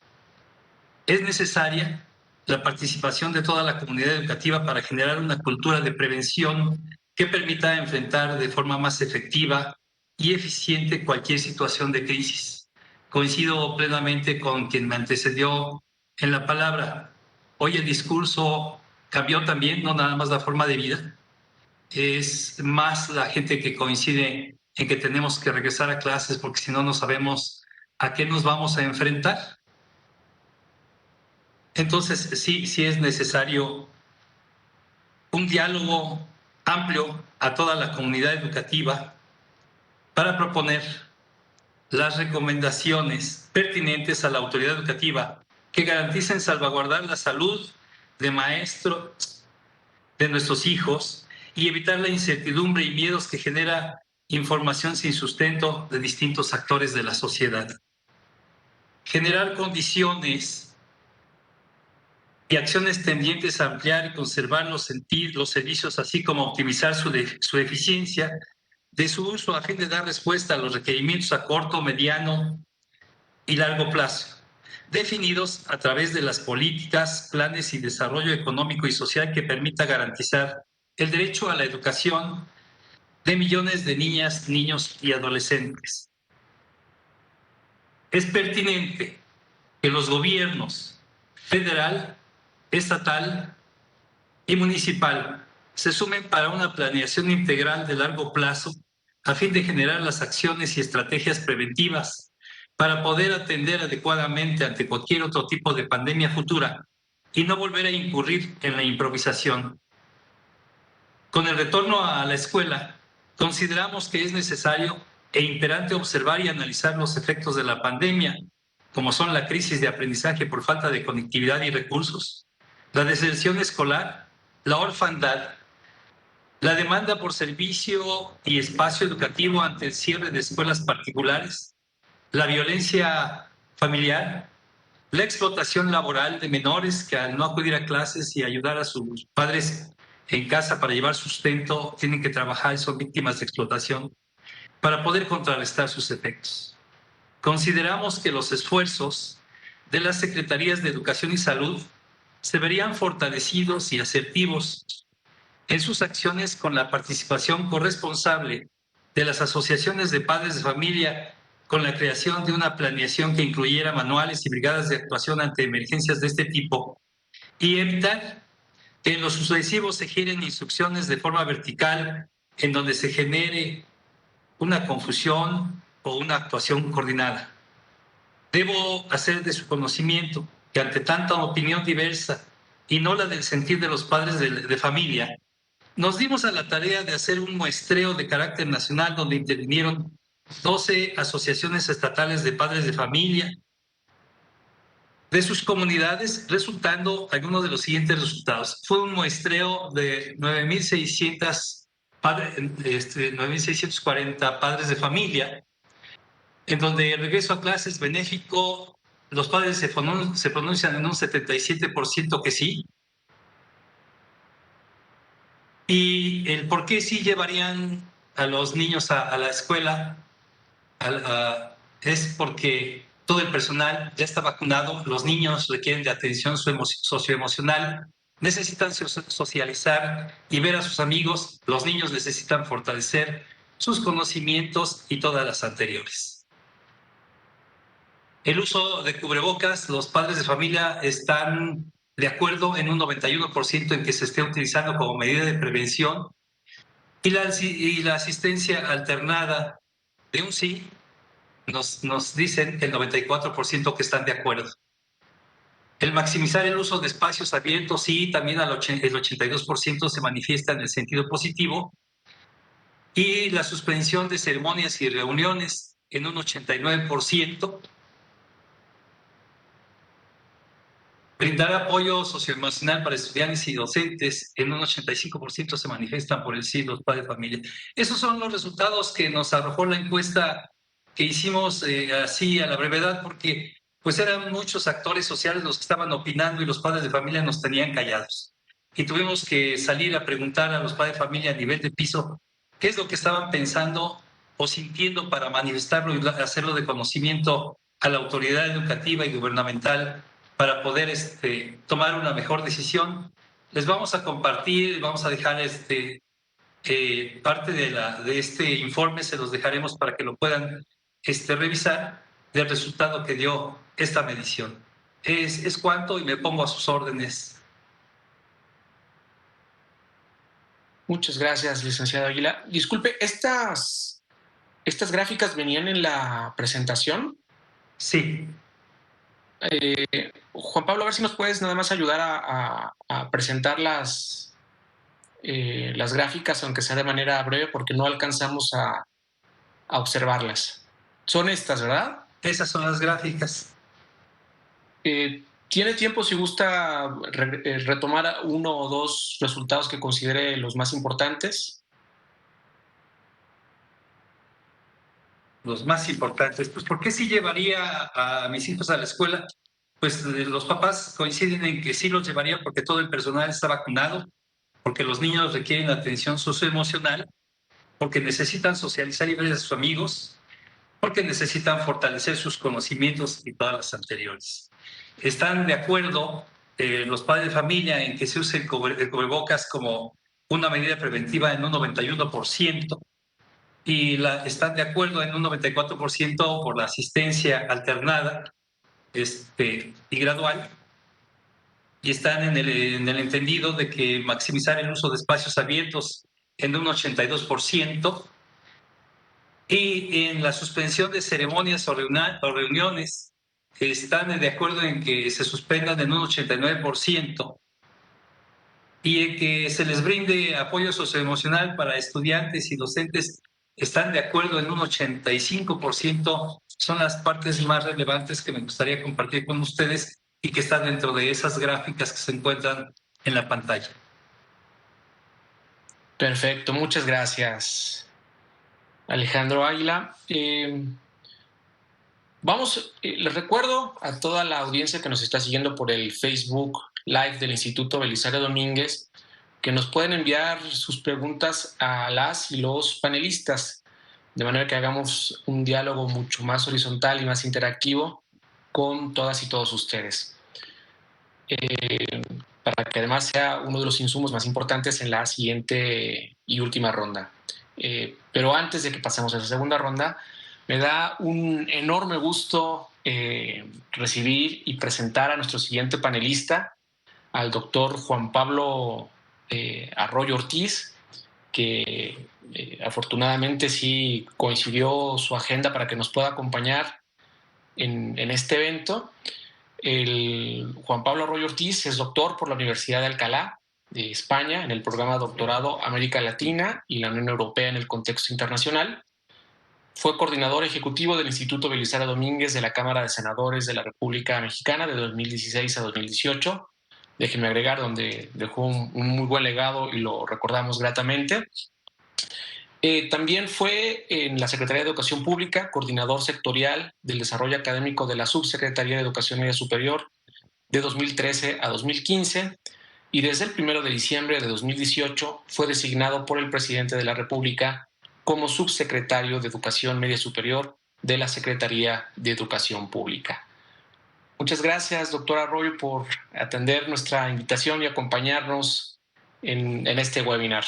Es necesaria la participación de toda la comunidad educativa para generar una cultura de prevención que permita enfrentar de forma más efectiva y eficiente cualquier situación de crisis. Coincido plenamente con quien me antecedió en la palabra. Hoy el discurso cambió también, no nada más la forma de vida. Es más la gente que coincide en que tenemos que regresar a clases porque si no, no sabemos a qué nos vamos a enfrentar. Entonces, sí es necesario un diálogo amplio a toda la comunidad educativa para proponer las recomendaciones pertinentes a la autoridad educativa que garanticen salvaguardar la salud de maestros de nuestros hijos y evitar la incertidumbre y miedos que genera información sin sustento de distintos actores de la sociedad. Generar condiciones y acciones tendientes a ampliar y conservar los servicios, así como optimizar su eficiencia de su uso a fin de dar respuesta a los requerimientos a corto, mediano y largo plazo, definidos a través de las políticas, planes y desarrollo económico y social que permita garantizar el derecho a la educación de millones de niñas, niños y adolescentes. Es pertinente que los gobiernos federal, estatal y municipal se sumen para una planeación integral de largo plazo a fin de generar las acciones y estrategias preventivas para poder atender adecuadamente ante cualquier otro tipo de pandemia futura y no volver a incurrir en la improvisación. Con el retorno a la escuela, consideramos que es necesario e imperante observar y analizar los efectos de la pandemia, como son la crisis de aprendizaje por falta de conectividad y recursos, la deserción escolar, la orfandad, la demanda por servicio y espacio educativo ante el cierre de escuelas particulares, la violencia familiar, la explotación laboral de menores que al no acudir a clases y ayudar a sus padres en casa para llevar sustento, tienen que trabajar y son víctimas de explotación, para poder contrarrestar sus efectos. Consideramos que los esfuerzos de las Secretarías de Educación y Salud se verían fortalecidos y asertivos en sus acciones con la participación corresponsable de las asociaciones de padres de familia, con la creación de una planeación que incluyera manuales y brigadas de actuación ante emergencias de este tipo, y evitar que en lo sucesivo se giren instrucciones de forma vertical en donde se genere una confusión o una actuación coordinada. Debo hacer de su conocimiento que ante tanta opinión diversa y no la del sentir de los padres de familia, nos dimos a la tarea de hacer un muestreo de carácter nacional donde intervinieron 12 asociaciones estatales de padres de familia de sus comunidades, resultando algunos de los siguientes resultados. Fue un muestreo de 9.640 padres de familia, en donde el regreso a clases benéfico, los padres se pronuncian en un 77% que sí, y el por qué sí llevarían a los niños a la escuela es porque todo el personal ya está vacunado, los niños requieren de atención socioemocional, necesitan socializar y ver a sus amigos, los niños necesitan fortalecer sus conocimientos y todas las anteriores. El uso de cubrebocas, los padres de familia están de acuerdo en un 91% en que se esté utilizando como medida de prevención, y la asistencia alternada de un sí, nos dicen el 94% que están de acuerdo. El maximizar el uso de espacios abiertos, sí, también el 82% se manifiesta en el sentido positivo, y la suspensión de ceremonias y reuniones en un 89%. Brindar apoyo socioemocional para estudiantes y docentes en un 85% se manifiestan por el sí los padres de familia. Esos son los resultados que nos arrojó la encuesta que hicimos así a la brevedad, porque pues eran muchos actores sociales los que estaban opinando y los padres de familia nos tenían callados. Y tuvimos que salir a preguntar a los padres de familia a nivel de piso qué es lo que estaban pensando o sintiendo para manifestarlo y hacerlo de conocimiento a la autoridad educativa y gubernamental para poder tomar una mejor decisión. Les vamos a compartir, vamos a dejar parte de este informe, se los dejaremos para que lo puedan revisar del resultado que dio esta medición. Es cuanto y me pongo a sus órdenes. Muchas gracias, licenciado Águila. Disculpe, ¿estas gráficas venían en la presentación? Sí. Juan Pablo, a ver si nos puedes nada más ayudar a presentar las gráficas, aunque sea de manera breve, porque no alcanzamos a observarlas. Son estas, ¿verdad? Esas son las gráficas. ¿Tiene tiempo, si gusta, retomar uno o dos resultados que considere los más importantes? Los más importantes. Pues, ¿por qué sí llevaría a mis hijos a la escuela? Pues los papás coinciden en que sí los llevaría porque todo el personal está vacunado, porque los niños requieren atención socioemocional, porque necesitan socializar y ver a sus amigos, porque necesitan fortalecer sus conocimientos y todas las anteriores. Están de acuerdo los padres de familia en que se use el cubrebocas como una medida preventiva en un 91%, y están de acuerdo en un 94% por la asistencia alternada y gradual, y están en el entendido de que maximizar el uso de espacios abiertos en un 82%, y en la suspensión de ceremonias o reuniones están de acuerdo en que se suspendan en un 89%, y en que se les brinde apoyo socioemocional para estudiantes y docentes están de acuerdo en un 85%. Son las partes más relevantes que me gustaría compartir con ustedes y que están dentro de esas gráficas que se encuentran en la pantalla. Perfecto, muchas gracias, Alejandro Águila. Les recuerdo a toda la audiencia que nos está siguiendo por el Facebook Live del Instituto Belisario Domínguez que nos pueden enviar sus preguntas a las y los panelistas, de manera que hagamos un diálogo mucho más horizontal y más interactivo con todas y todos ustedes. Para que además sea uno de los insumos más importantes en la siguiente y última ronda. Pero antes de que pasemos a esa segunda ronda, me da un enorme gusto recibir y presentar a nuestro siguiente panelista, al doctor Juan Pablo Arroyo Ortiz, que afortunadamente sí coincidió su agenda para que nos pueda acompañar en este evento. Juan Pablo Arroyo Ortiz es doctor por la Universidad de Alcalá de España en el programa Doctorado América Latina y la Unión Europea en el contexto internacional. Fue coordinador ejecutivo del Instituto Belisario Domínguez de la Cámara de Senadores de la República Mexicana de 2016 a 2018. Déjenme agregar, donde dejó un muy buen legado y lo recordamos gratamente. También fue en la Secretaría de Educación Pública, coordinador sectorial del desarrollo académico de la Subsecretaría de Educación Media Superior de 2013 a 2015, y desde el 1 de diciembre de 2018 fue designado por el presidente de la República como subsecretario de Educación Media Superior de la Secretaría de Educación Pública. Muchas gracias, doctor Arroyo, por atender nuestra invitación y acompañarnos en este webinar.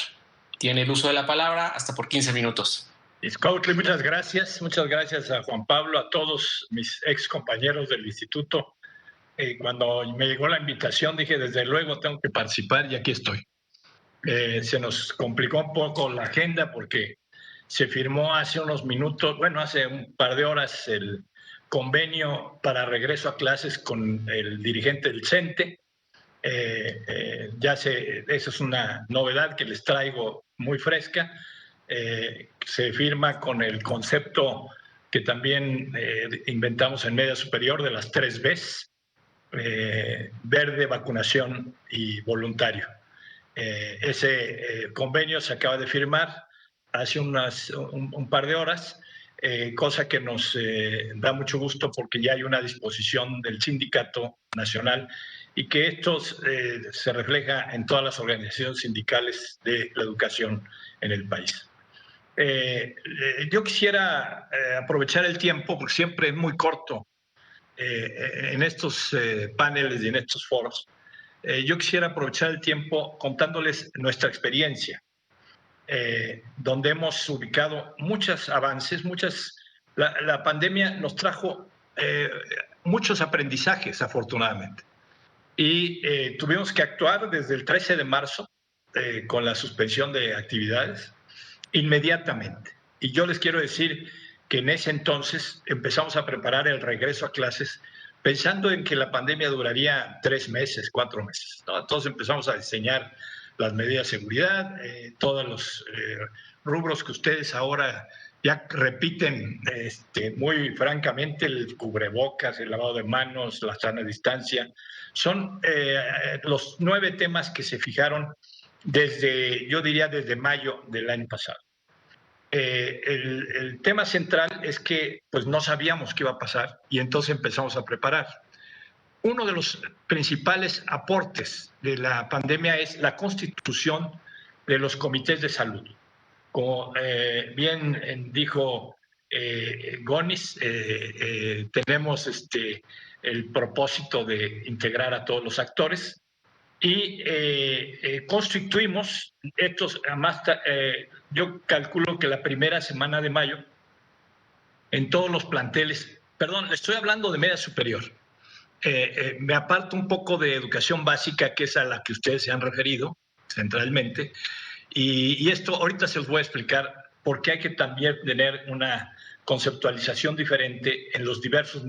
Tiene el uso de la palabra hasta por 15 minutos. Izcautli, muchas gracias. Muchas gracias a Juan Pablo, a todos mis ex compañeros del instituto. Cuando me llegó la invitación dije, desde luego tengo que participar, y aquí estoy. Se nos complicó un poco la agenda porque se firmó hace unos minutos, bueno, hace un par de horas, el convenio para regreso a clases con el dirigente del CENTE. Eso es una novedad que les traigo muy fresca. se firma con el concepto que también inventamos en media superior de las 3 Bs, verde, vacunación y voluntario. Ese convenio se acaba de firmar hace un par de horas, cosa que nos da mucho gusto porque ya hay una disposición del Sindicato Nacional y que esto se refleja en todas las organizaciones sindicales de la educación en el país. Yo quisiera aprovechar el tiempo, porque siempre es muy corto en estos paneles y en estos foros. Yo quisiera aprovechar el tiempo contándoles nuestra experiencia, donde hemos ubicado muchos avances, la pandemia nos trajo muchos aprendizajes, afortunadamente, y tuvimos que actuar desde el 13 de marzo con la suspensión de actividades inmediatamente. Y yo les quiero decir que en ese entonces empezamos a preparar el regreso a clases pensando en que la pandemia duraría 3 meses, 4 meses, ¿no? Entonces empezamos a diseñar las medidas de seguridad, todos los rubros que ustedes ahora ya repiten muy francamente, el cubrebocas, el lavado de manos, la sana distancia, son los 9 temas que se fijaron yo diría desde mayo del año pasado. El tema central es que pues no sabíamos qué iba a pasar y entonces empezamos a preparar. Uno de los principales aportes de la pandemia es la constitución de los comités de salud. Como bien dijo Gonis, tenemos el propósito de integrar a todos los actores y constituimos estos, además, yo calculo que la primera semana de mayo, en todos los planteles, perdón, estoy hablando de media superior, me aparto un poco de educación básica, que es a la que ustedes se han referido centralmente, y esto ahorita se los voy a explicar porque hay que también tener una conceptualización diferente en los diversos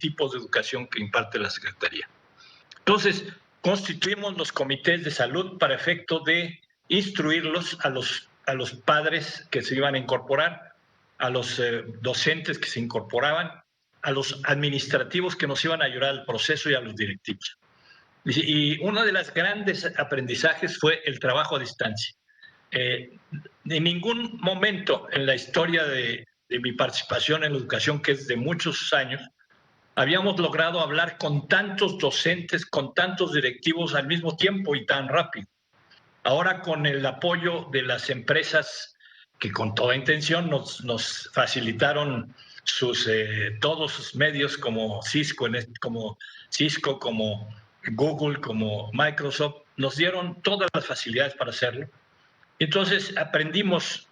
tipos de educación que imparte la Secretaría. Entonces, constituimos los comités de salud para efecto de instruirlos a los padres que se iban a incorporar, a los docentes que se incorporaban, a los administrativos que nos iban a ayudar al proceso y a los directivos. Y uno de los grandes aprendizajes fue el trabajo a distancia. En ningún momento en la historia de mi participación en la educación, que es de muchos años, habíamos logrado hablar con tantos docentes, con tantos directivos al mismo tiempo y tan rápido. Ahora, con el apoyo de las empresas que con toda intención nos facilitaron todos sus medios, como Cisco, como Google, como Microsoft, nos dieron todas las facilidades para hacerlo. Entonces aprendimos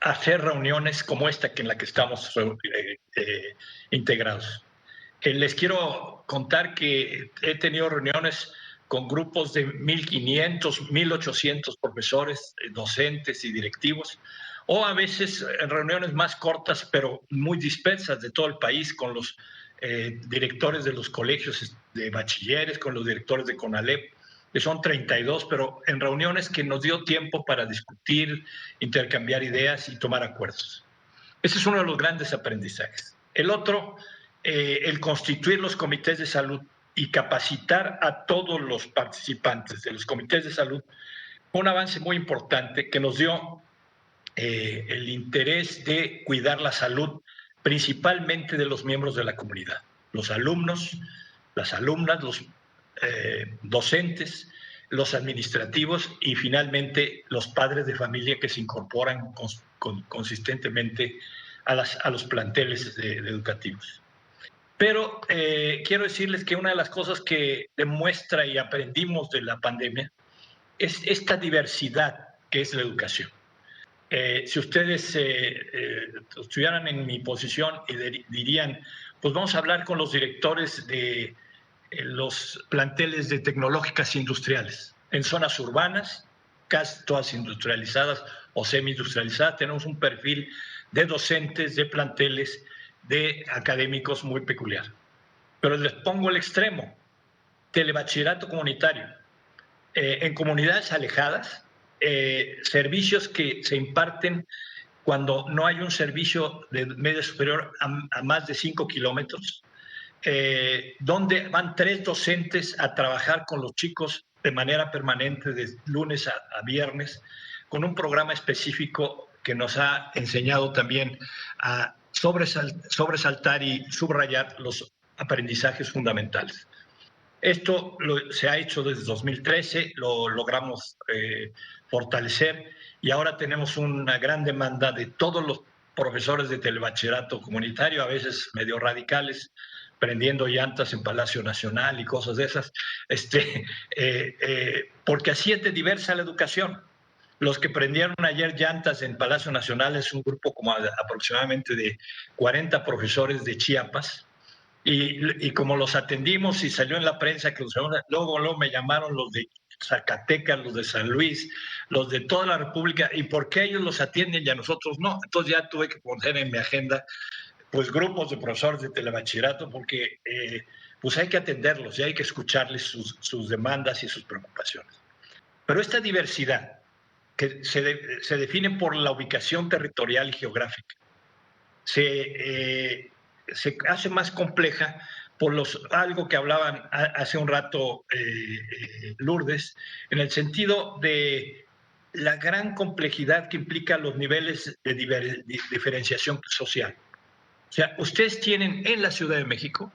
a hacer reuniones como esta en la que estamos integrados. Les quiero contar que he tenido reuniones con grupos de 1.500, 1.800 profesores, docentes y directivos, o a veces reuniones más cortas, pero muy dispersas de todo el país, con los directores de los colegios de bachilleres, con los directores de CONALEP, que son 32, pero en reuniones que nos dio tiempo para discutir, intercambiar ideas y tomar acuerdos. Ese es uno de los grandes aprendizajes. El otro, el constituir los comités de salud y capacitar a todos los participantes de los comités de salud, un avance muy importante que nos dio el interés de cuidar la salud principalmente de los miembros de la comunidad, los alumnos, las alumnas, los docentes, los administrativos y finalmente los padres de familia que se incorporan consistentemente a los planteles educativos. Pero quiero decirles que una de las cosas que demuestra y aprendimos de la pandemia es esta diversidad que es la educación. Si ustedes estuvieran en mi posición y dirían, pues vamos a hablar con los directores de los planteles de tecnológicas industriales en zonas urbanas, casi todas industrializadas o semi-industrializadas, tenemos un perfil de docentes, de planteles, de académicos muy peculiar. Pero les pongo el extremo, telebachillerato comunitario. En comunidades alejadas, servicios que se imparten cuando no hay un servicio de media superior a más de 5 kilómetros, donde van 3 docentes a trabajar con los chicos de manera permanente de lunes a viernes, con un programa específico que nos ha enseñado también a sobresaltar y subrayar los aprendizajes fundamentales. Esto se ha hecho desde 2013, lo logramos fortalecer y ahora tenemos una gran demanda de todos los profesores de telebachillerato comunitario, a veces medio radicales, prendiendo llantas en Palacio Nacional y cosas de esas, porque así es de diversa la educación. Los que prendieron ayer llantas en Palacio Nacional es un grupo como aproximadamente de 40 profesores de Chiapas, y como los atendimos y salió en la prensa, que luego me llamaron los de Zacatecas, los de San Luis, los de toda la República, ¿y por qué ellos los atienden y a nosotros no? Entonces ya tuve que poner en mi agenda pues grupos de profesores de telebachillerato, porque pues hay que atenderlos y hay que escucharles sus demandas y sus preocupaciones. Pero esta diversidad que se define por la ubicación territorial y geográfica, se hace más compleja por algo que hablaban hace un rato Lourdes, en el sentido de la gran complejidad que implica los niveles de diferenciación social. O sea, ustedes tienen en la Ciudad de México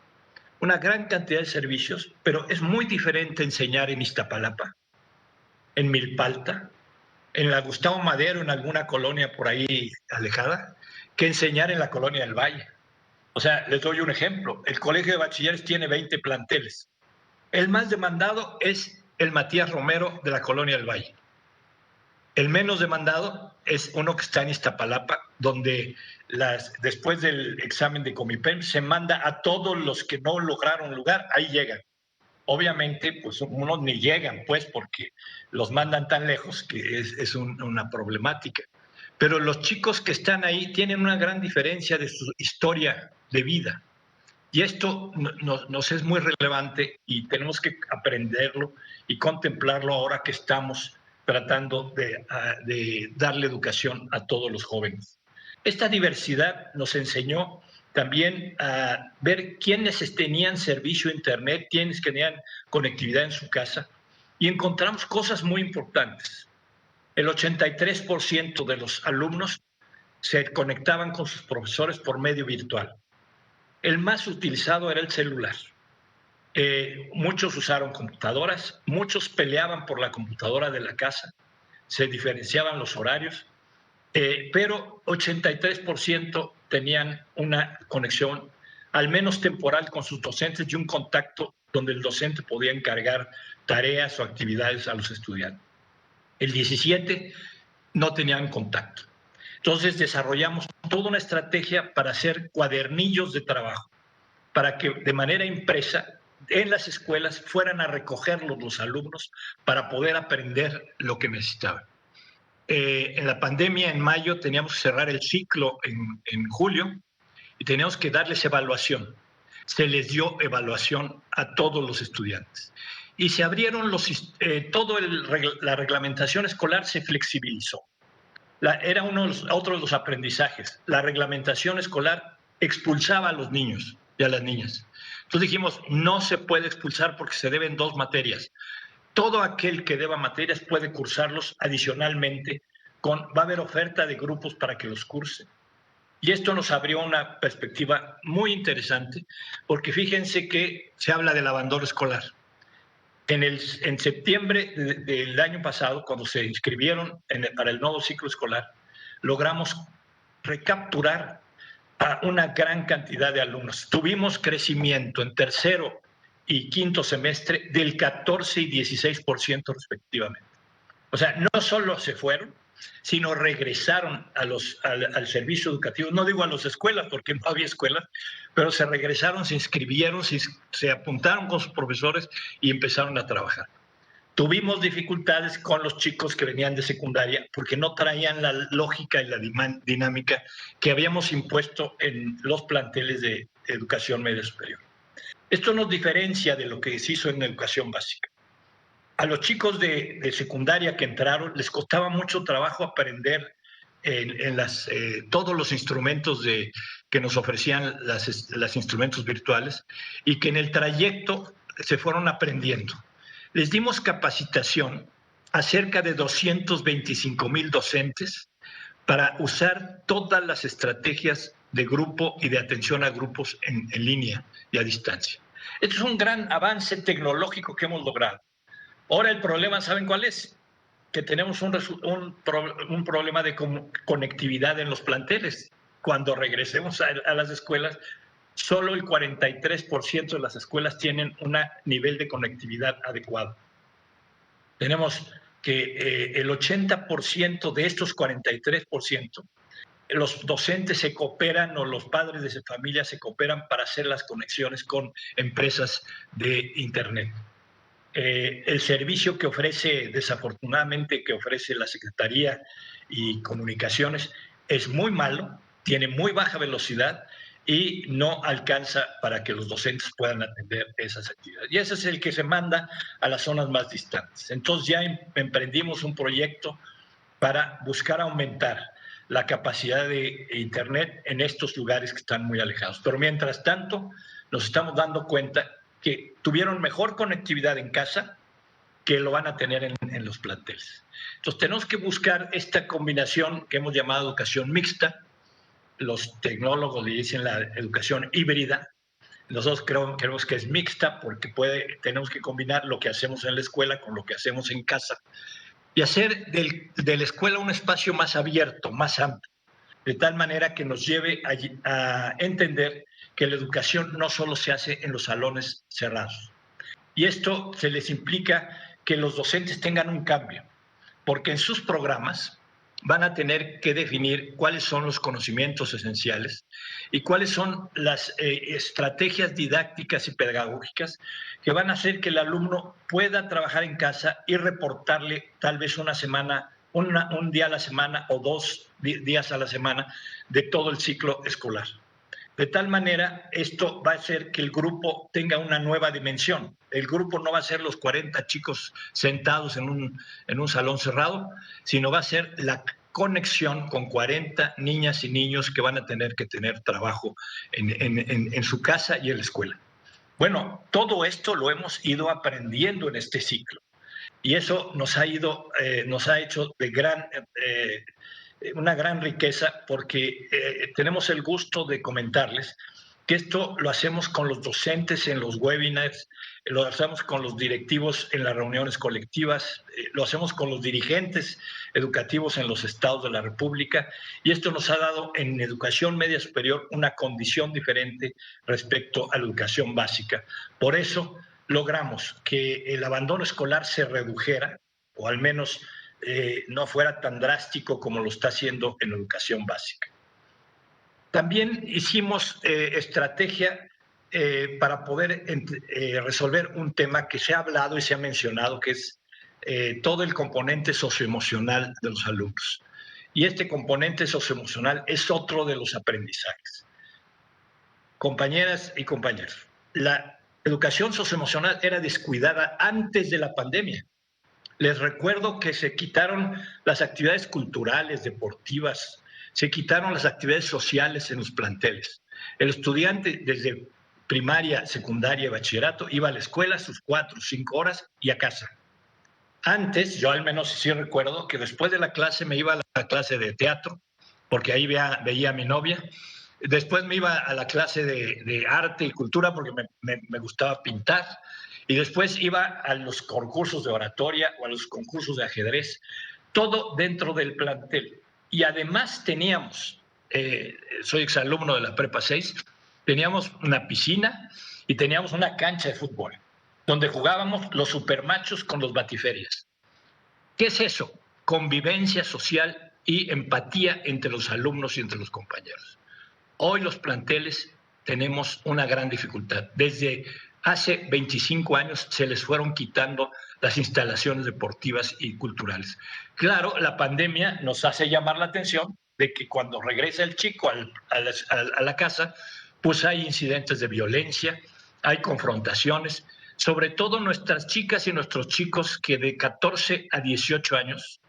una gran cantidad de servicios, pero es muy diferente enseñar en Iztapalapa, en Milpalta, en la Gustavo Madero, en alguna colonia por ahí alejada, que enseñar en la colonia del Valle. O sea, les doy un ejemplo. El Colegio de Bachilleres tiene 20 planteles. El más demandado es el Matías Romero de la colonia del Valle. El menos demandado es uno que está en Iztapalapa, donde después del examen de Comipem se manda a todos los que no lograron lugar, ahí llegan. Obviamente, pues unos ni llegan, pues, porque los mandan tan lejos que es una problemática. Pero los chicos que están ahí tienen una gran diferencia de su historia de vida. Y esto nos es muy relevante y tenemos que aprenderlo y contemplarlo ahora que estamos tratando de darle educación a todos los jóvenes. Esta diversidad nos enseñó también a ver quiénes tenían servicio a Internet, quiénes tenían conectividad en su casa, y encontramos cosas muy importantes. El 83% de los alumnos se conectaban con sus profesores por medio virtual. El más utilizado era el celular. Muchos usaron computadoras, muchos peleaban por la computadora de la casa, se diferenciaban los horarios, pero 83% tenían una conexión, al menos temporal, con sus docentes y un contacto donde el docente podía encargar tareas o actividades a los estudiantes. El 17% no tenían contacto. Entonces desarrollamos toda una estrategia para hacer cuadernillos de trabajo, para que de manera impresa en las escuelas fueran a recogerlos los alumnos para poder aprender lo que necesitaban. En la pandemia, en mayo, teníamos que cerrar el ciclo en julio y teníamos que darles evaluación. Se les dio evaluación a todos los estudiantes. Y se abrieron la reglamentación escolar se flexibilizó. Era otro de los aprendizajes. La reglamentación escolar expulsaba a los niños y a las niñas. Entonces dijimos, no se puede expulsar porque se deben 2 materias. Todo aquel que deba materias puede cursarlos adicionalmente. Va a haber oferta de grupos para que los cursen. Y esto nos abrió una perspectiva muy interesante, porque fíjense que se habla del abandono escolar. En septiembre del año pasado, cuando se inscribieron para el nuevo ciclo escolar, logramos recapturar a una gran cantidad de alumnos. Tuvimos crecimiento en tercero y quinto semestre del 14 y 16% respectivamente. O sea, no solo se fueron, sino regresaron al servicio educativo. No digo a las escuelas, porque no había escuelas, pero se regresaron, se inscribieron, se apuntaron con sus profesores y empezaron a trabajar. Tuvimos dificultades con los chicos que venían de secundaria porque no traían la lógica y la dinámica que habíamos impuesto en los planteles de educación media superior. Esto nos diferencia de lo que se hizo en educación básica. A los chicos de secundaria que entraron les costaba mucho trabajo aprender todos los instrumentos que nos ofrecían los instrumentos virtuales y que en el trayecto se fueron aprendiendo. Les dimos capacitación a cerca de 225,000 docentes para usar todas las estrategias de grupo y de atención a grupos en línea y a distancia. Esto es un gran avance tecnológico que hemos logrado. Ahora el problema, ¿saben cuál es? Que tenemos un problema de conectividad en los planteles. Cuando regresemos a las escuelas, solo el 43% de las escuelas tienen un nivel de conectividad adecuado. Tenemos que el 80% de estos 43%, los docentes se cooperan o los padres de familia se cooperan para hacer las conexiones con empresas de Internet. El servicio que desafortunadamente, que ofrece la Secretaría y Comunicaciones es muy malo, tiene muy baja velocidad y no alcanza para que los docentes puedan atender esas actividades. Y ese es el que se manda a las zonas más distantes. Entonces ya emprendimos un proyecto para buscar aumentar la capacidad de Internet en estos lugares que están muy alejados. Pero mientras tanto, nos estamos dando cuenta que tuvieron mejor conectividad en casa que lo van a tener en los planteles. Entonces tenemos que buscar esta combinación que hemos llamado educación mixta. Los tecnólogos le dicen la educación híbrida. Nosotros creemos que es mixta porque tenemos que combinar lo que hacemos en la escuela con lo que hacemos en casa y hacer de la escuela un espacio más abierto, más amplio, de tal manera que nos lleve a entender que la educación no solo se hace en los salones cerrados. Y esto se les implica que los docentes tengan un cambio, porque en sus programas van a tener que definir cuáles son los conocimientos esenciales y cuáles son las estrategias didácticas y pedagógicas que van a hacer que el alumno pueda trabajar en casa y reportarle tal vez una semana, un día a la semana o 2 días a la semana de todo el ciclo escolar. De tal manera, esto va a hacer que el grupo tenga una nueva dimensión. El grupo no va a ser los 40 chicos sentados en un salón cerrado, sino va a ser la conexión con 40 niñas y niños que van a tener que tener trabajo en su casa y en la escuela. Bueno, todo esto lo hemos ido aprendiendo en este ciclo y eso nos ha hecho de una gran riqueza porque tenemos el gusto de comentarles que esto lo hacemos con los docentes en los webinars, lo hacemos con los directivos en las reuniones colectivas, lo hacemos con los dirigentes educativos en los estados de la República y esto nos ha dado en educación media superior una condición diferente respecto a la educación básica. Por eso logramos que el abandono escolar se redujera o al menos no fuera tan drástico como lo está haciendo en la educación básica. También hicimos estrategia para poder resolver un tema que se ha hablado y se ha mencionado, que es todo el componente socioemocional de los alumnos. Y este componente socioemocional es otro de los aprendizajes. Compañeras y compañeros, la educación socioemocional era descuidada antes de la pandemia. Les recuerdo que se quitaron las actividades culturales, deportivas, se quitaron las actividades sociales en los planteles. El estudiante desde primaria, secundaria y bachillerato iba a la escuela sus 4 o 5 horas y a casa. Antes, yo al menos sí recuerdo que después de la clase me iba a la clase de teatro, porque ahí veía a mi novia. Después me iba a la clase de arte y cultura porque me gustaba pintar. Y después iba a los concursos de oratoria o a los concursos de ajedrez, todo dentro del plantel. Y además teníamos, soy exalumno de la Prepa 6, teníamos una piscina y teníamos una cancha de fútbol, donde jugábamos los supermachos con los batiferias. ¿Qué es eso? Convivencia social y empatía entre los alumnos y entre los compañeros. Hoy los planteles tenemos una gran dificultad. Desde hace 25 años se les fueron quitando las instalaciones deportivas y culturales. Claro, la pandemia nos hace llamar la atención de que cuando regresa el chico a la casa, pues hay incidentes de violencia, hay confrontaciones, sobre todo nuestras chicas y nuestros chicos que de 14 a 18 años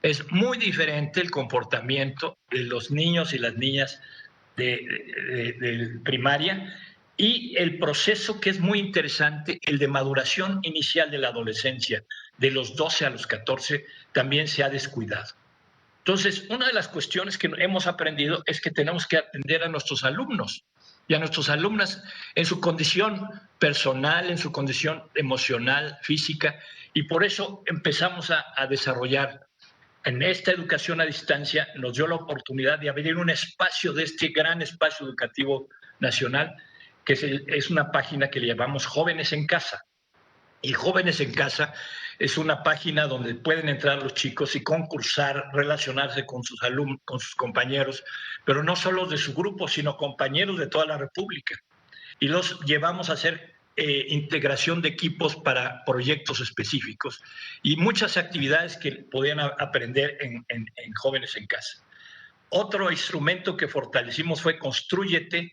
Es muy diferente el comportamiento de los niños y las niñas de primaria, y el proceso que es muy interesante, el de maduración inicial de la adolescencia, de los 12 a los 14, también se ha descuidado. Entonces, una de las cuestiones que hemos aprendido es que tenemos que atender a nuestros alumnos y a nuestras alumnas en su condición personal, en su condición emocional, física, y por eso empezamos a desarrollar en esta educación a distancia. Nos dio la oportunidad de abrir un espacio de este gran espacio educativo nacional, que es una página que le llamamos Jóvenes en Casa. Y Jóvenes en Casa es una página donde pueden entrar los chicos y concursar, relacionarse con sus alumnos, con sus compañeros, pero no solo de su grupo, sino compañeros de toda la República. Y los llevamos a hacer integración de equipos para proyectos específicos y muchas actividades que podían aprender en Jóvenes en Casa. Otro instrumento que fortalecimos fue Constrúyete,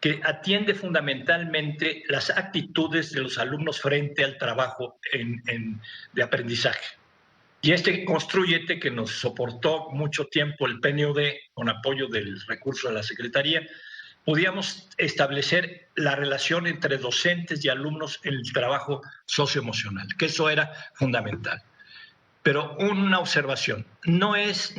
que atiende fundamentalmente las actitudes de los alumnos frente al trabajo de aprendizaje. Y este Constrúyete, que nos soportó mucho tiempo el PNUD con apoyo del recurso de la Secretaría, podíamos establecer la relación entre docentes y alumnos en el trabajo socioemocional, que eso era fundamental. Pero una observación, no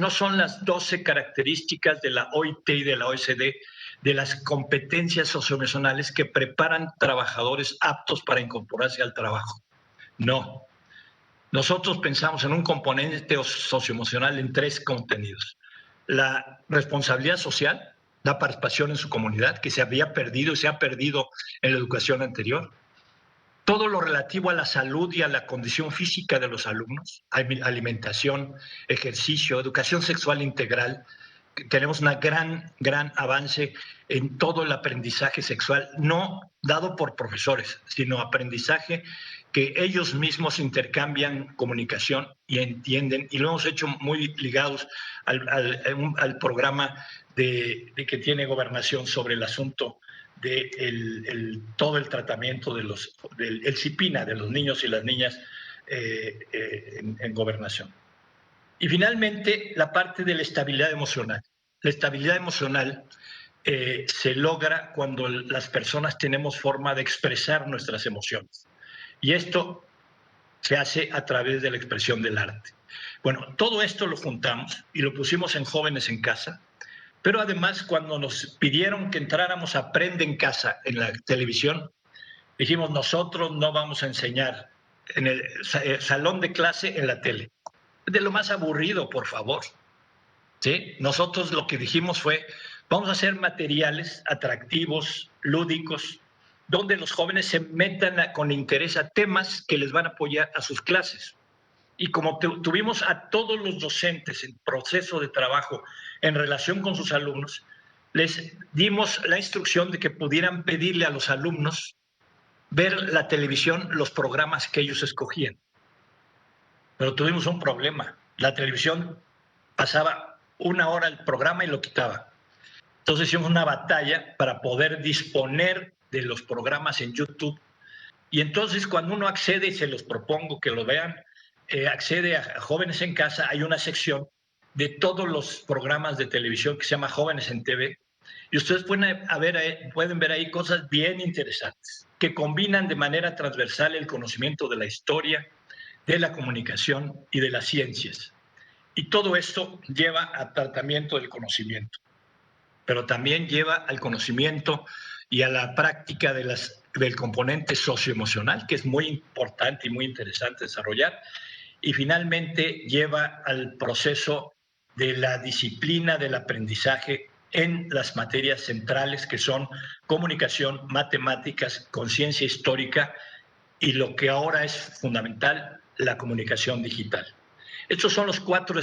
son las 12 características de la OIT y de la OECD de las competencias socioemocionales que preparan trabajadores aptos para incorporarse al trabajo. No. Nosotros pensamos en un componente socioemocional en 3 contenidos. La responsabilidad social, la participación en su comunidad, que se había perdido y se ha perdido en la educación anterior. Todo lo relativo a la salud y a la condición física de los alumnos, alimentación, ejercicio, educación sexual integral. Tenemos un gran avance en todo el aprendizaje sexual, no dado por profesores, sino aprendizaje que ellos mismos intercambian comunicación y entienden, y lo hemos hecho muy ligados al programa que tiene Gobernación sobre el asunto de todo el tratamiento del CIPINA, de los niños y las niñas en Gobernación. Y finalmente, la parte de la estabilidad emocional. La estabilidad emocional se logra cuando las personas tenemos forma de expresar nuestras emociones. Y esto se hace a través de la expresión del arte. Bueno, todo esto lo juntamos y lo pusimos en Jóvenes en Casa, pero además cuando nos pidieron que entráramos a Aprende en Casa en la televisión, dijimos, nosotros no vamos a enseñar en el salón de clase en la tele. De lo más aburrido, por favor. ¿Sí? Nosotros lo que dijimos fue, vamos a hacer materiales atractivos, lúdicos, donde los jóvenes se metan con interés a temas que les van a apoyar a sus clases. Y como tuvimos a todos los docentes en proceso de trabajo en relación con sus alumnos, les dimos la instrucción de que pudieran pedirle a los alumnos ver la televisión, los programas que ellos escogían. Pero tuvimos un problema. La televisión pasaba 1 hora el programa y lo quitaba. Entonces hicimos una batalla para poder disponer de los programas en YouTube. Y entonces cuando uno accede, y se los propongo que lo vean, accede a Jóvenes en Casa, hay una sección de todos los programas de televisión que se llama Jóvenes en TV. Y ustedes pueden ver ahí cosas bien interesantes que combinan de manera transversal el conocimiento de la historia, de la comunicación y de las ciencias. Y todo esto lleva al tratamiento del conocimiento, pero también lleva al conocimiento y a la práctica del componente socioemocional, que es muy importante y muy interesante desarrollar, y finalmente lleva al proceso de la disciplina del aprendizaje en las materias centrales, que son comunicación, matemáticas, conciencia histórica y lo que ahora es fundamental, la comunicación digital. Estos son los 4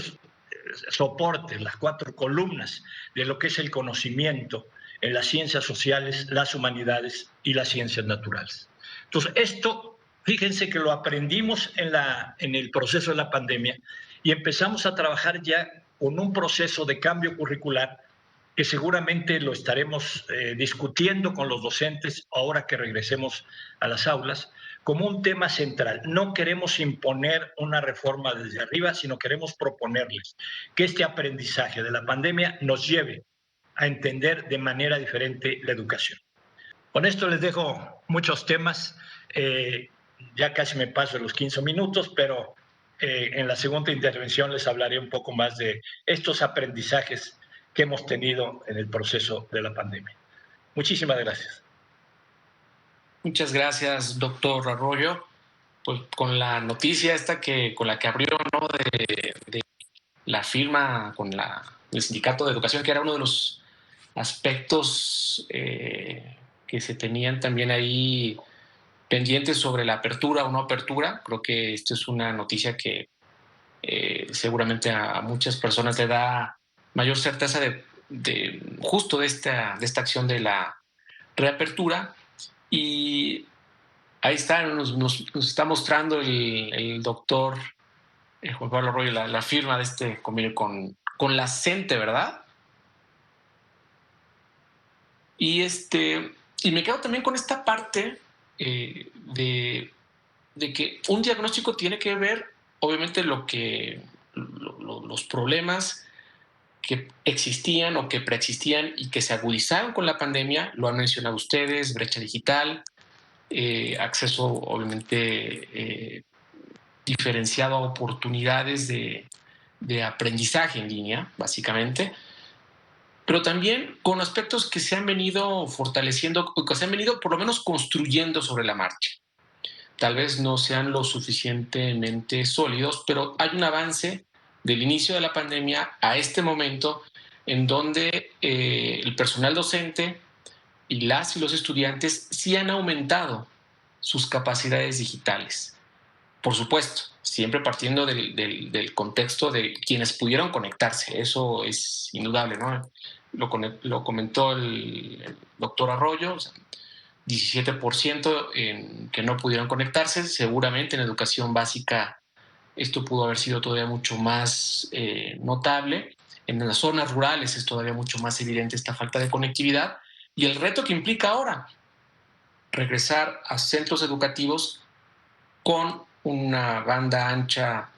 soportes, las 4 columnas de lo que es el conocimiento en las ciencias sociales, las humanidades y las ciencias naturales. Entonces, esto, fíjense que lo aprendimos en el proceso de la pandemia y empezamos a trabajar ya con un proceso de cambio curricular que seguramente lo estaremos discutiendo con los docentes ahora que regresemos a las aulas, como un tema central. No queremos imponer una reforma desde arriba, sino queremos proponerles que este aprendizaje de la pandemia nos lleve a entender de manera diferente la educación. Con esto les dejo muchos temas. Ya casi me paso los 15 minutos, pero en la segunda intervención les hablaré un poco más de estos aprendizajes que hemos tenido en el proceso de la pandemia. Muchísimas gracias. Muchas gracias, doctor Arroyo. Pues con la noticia esta con la que abrió, ¿no? de la firma con el Sindicato de Educación, que era uno de los aspectos que se tenían también ahí pendientes sobre la apertura o no apertura. Creo que esto es una noticia que seguramente a muchas personas le da mayor certeza justo de esta acción de la reapertura. Y ahí está, nos está mostrando el doctor Juan Pablo Arroyo la firma de este convenio con la CENTE, ¿verdad? Y me quedo también con esta parte de que un diagnóstico tiene que ver, obviamente, los problemas que existían o que preexistían y que se agudizaron con la pandemia. Lo han mencionado ustedes: brecha digital, acceso, obviamente, diferenciado a oportunidades de aprendizaje en línea, básicamente, pero también con aspectos que se han venido fortaleciendo, que se han venido por lo menos construyendo sobre la marcha. Tal vez no sean lo suficientemente sólidos, pero hay un avance del inicio de la pandemia a este momento en donde el personal docente y las y los estudiantes sí han aumentado sus capacidades digitales. Por supuesto, siempre partiendo del contexto de quienes pudieron conectarse. Eso es indudable, ¿no? Lo comentó el doctor Arroyo, o sea, 17% que no pudieron conectarse. Seguramente en educación básica esto pudo haber sido todavía mucho más notable. En las zonas rurales es todavía mucho más evidente esta falta de conectividad y el reto que implica ahora regresar a centros educativos con una banda ancha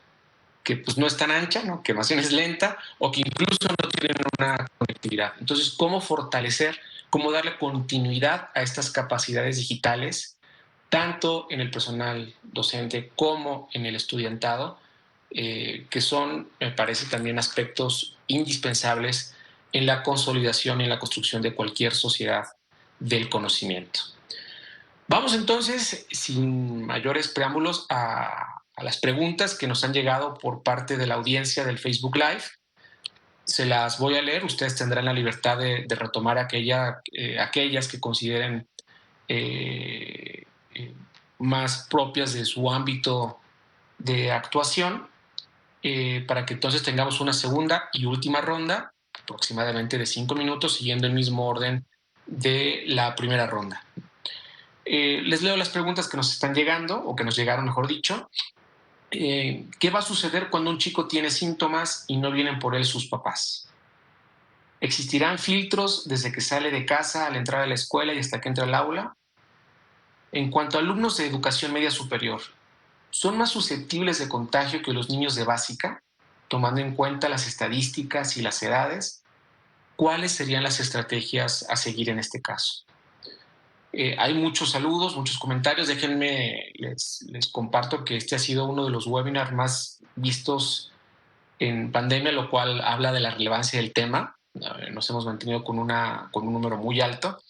que pues no es tan ancha, ¿no? Que más bien es lenta, o que incluso no tienen una conectividad. Entonces, ¿cómo fortalecer, cómo darle continuidad a estas capacidades digitales, tanto en el personal docente como en el estudiantado, que son, me parece, también aspectos indispensables en la consolidación y en la construcción de cualquier sociedad del conocimiento? Vamos entonces, sin mayores preámbulos, a las preguntas que nos han llegado por parte de la audiencia del Facebook Live. Se las voy a leer. Ustedes tendrán la libertad de retomar aquellas que consideren más propias de su ámbito de actuación, para que entonces tengamos una segunda y última ronda, aproximadamente de 5 minutos, siguiendo el mismo orden de la primera ronda. Les leo las preguntas que nos están llegando, o que nos llegaron, mejor dicho. ¿Qué va a suceder cuando un chico tiene síntomas y no vienen por él sus papás? ¿Existirán filtros desde que sale de casa al entrar a la escuela y hasta que entra al aula? En cuanto a alumnos de educación media superior, ¿son más susceptibles de contagio que los niños de básica, tomando en cuenta las estadísticas y las edades? ¿Cuáles serían las estrategias a seguir en este caso? Hay muchos saludos, muchos comentarios. Déjenme, les comparto que este ha sido uno de los webinars más vistos en pandemia, lo cual habla de la relevancia del tema. Nos hemos mantenido con un número muy alto.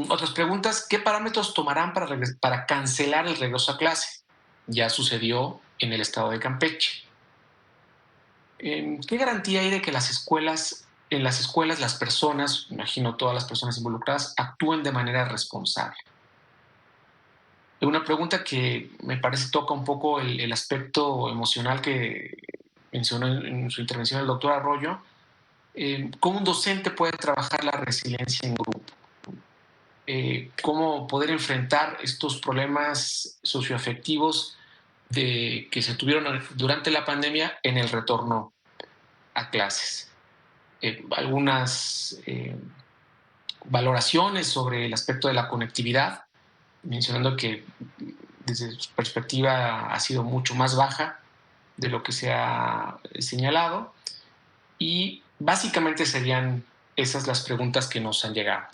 Otras preguntas: ¿qué parámetros tomarán para cancelar el regreso a clase? Ya sucedió en el estado de Campeche. ¿Qué garantía hay de que en las escuelas las personas, imagino todas las personas involucradas, actúen de manera responsable? Una pregunta que me parece toca un poco el aspecto emocional que mencionó en su intervención el doctor Arroyo. ¿Cómo un docente puede trabajar la resiliencia en grupo? ¿Cómo poder enfrentar estos problemas socioafectivos que se tuvieron durante la pandemia en el retorno a clases? Algunas valoraciones sobre el aspecto de la conectividad. mencionando que desde su perspectiva ha sido mucho más baja de lo que se ha señalado, y básicamente serían esas las preguntas que nos han llegado.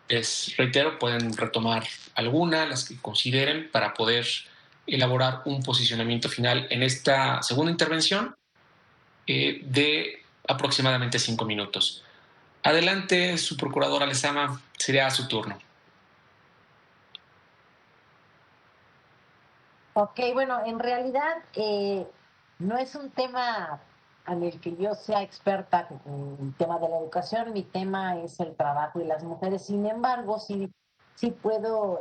Les reitero, pueden retomar alguna, las que consideren, para poder elaborar un posicionamiento final en esta segunda intervención de aproximadamente 5 minutos. Adelante, su procuradora Lezama, sería su turno. Ok, bueno, en realidad no es un tema en el que yo sea experta en el tema de la educación, mi tema es el trabajo y las mujeres. Sin embargo, sí puedo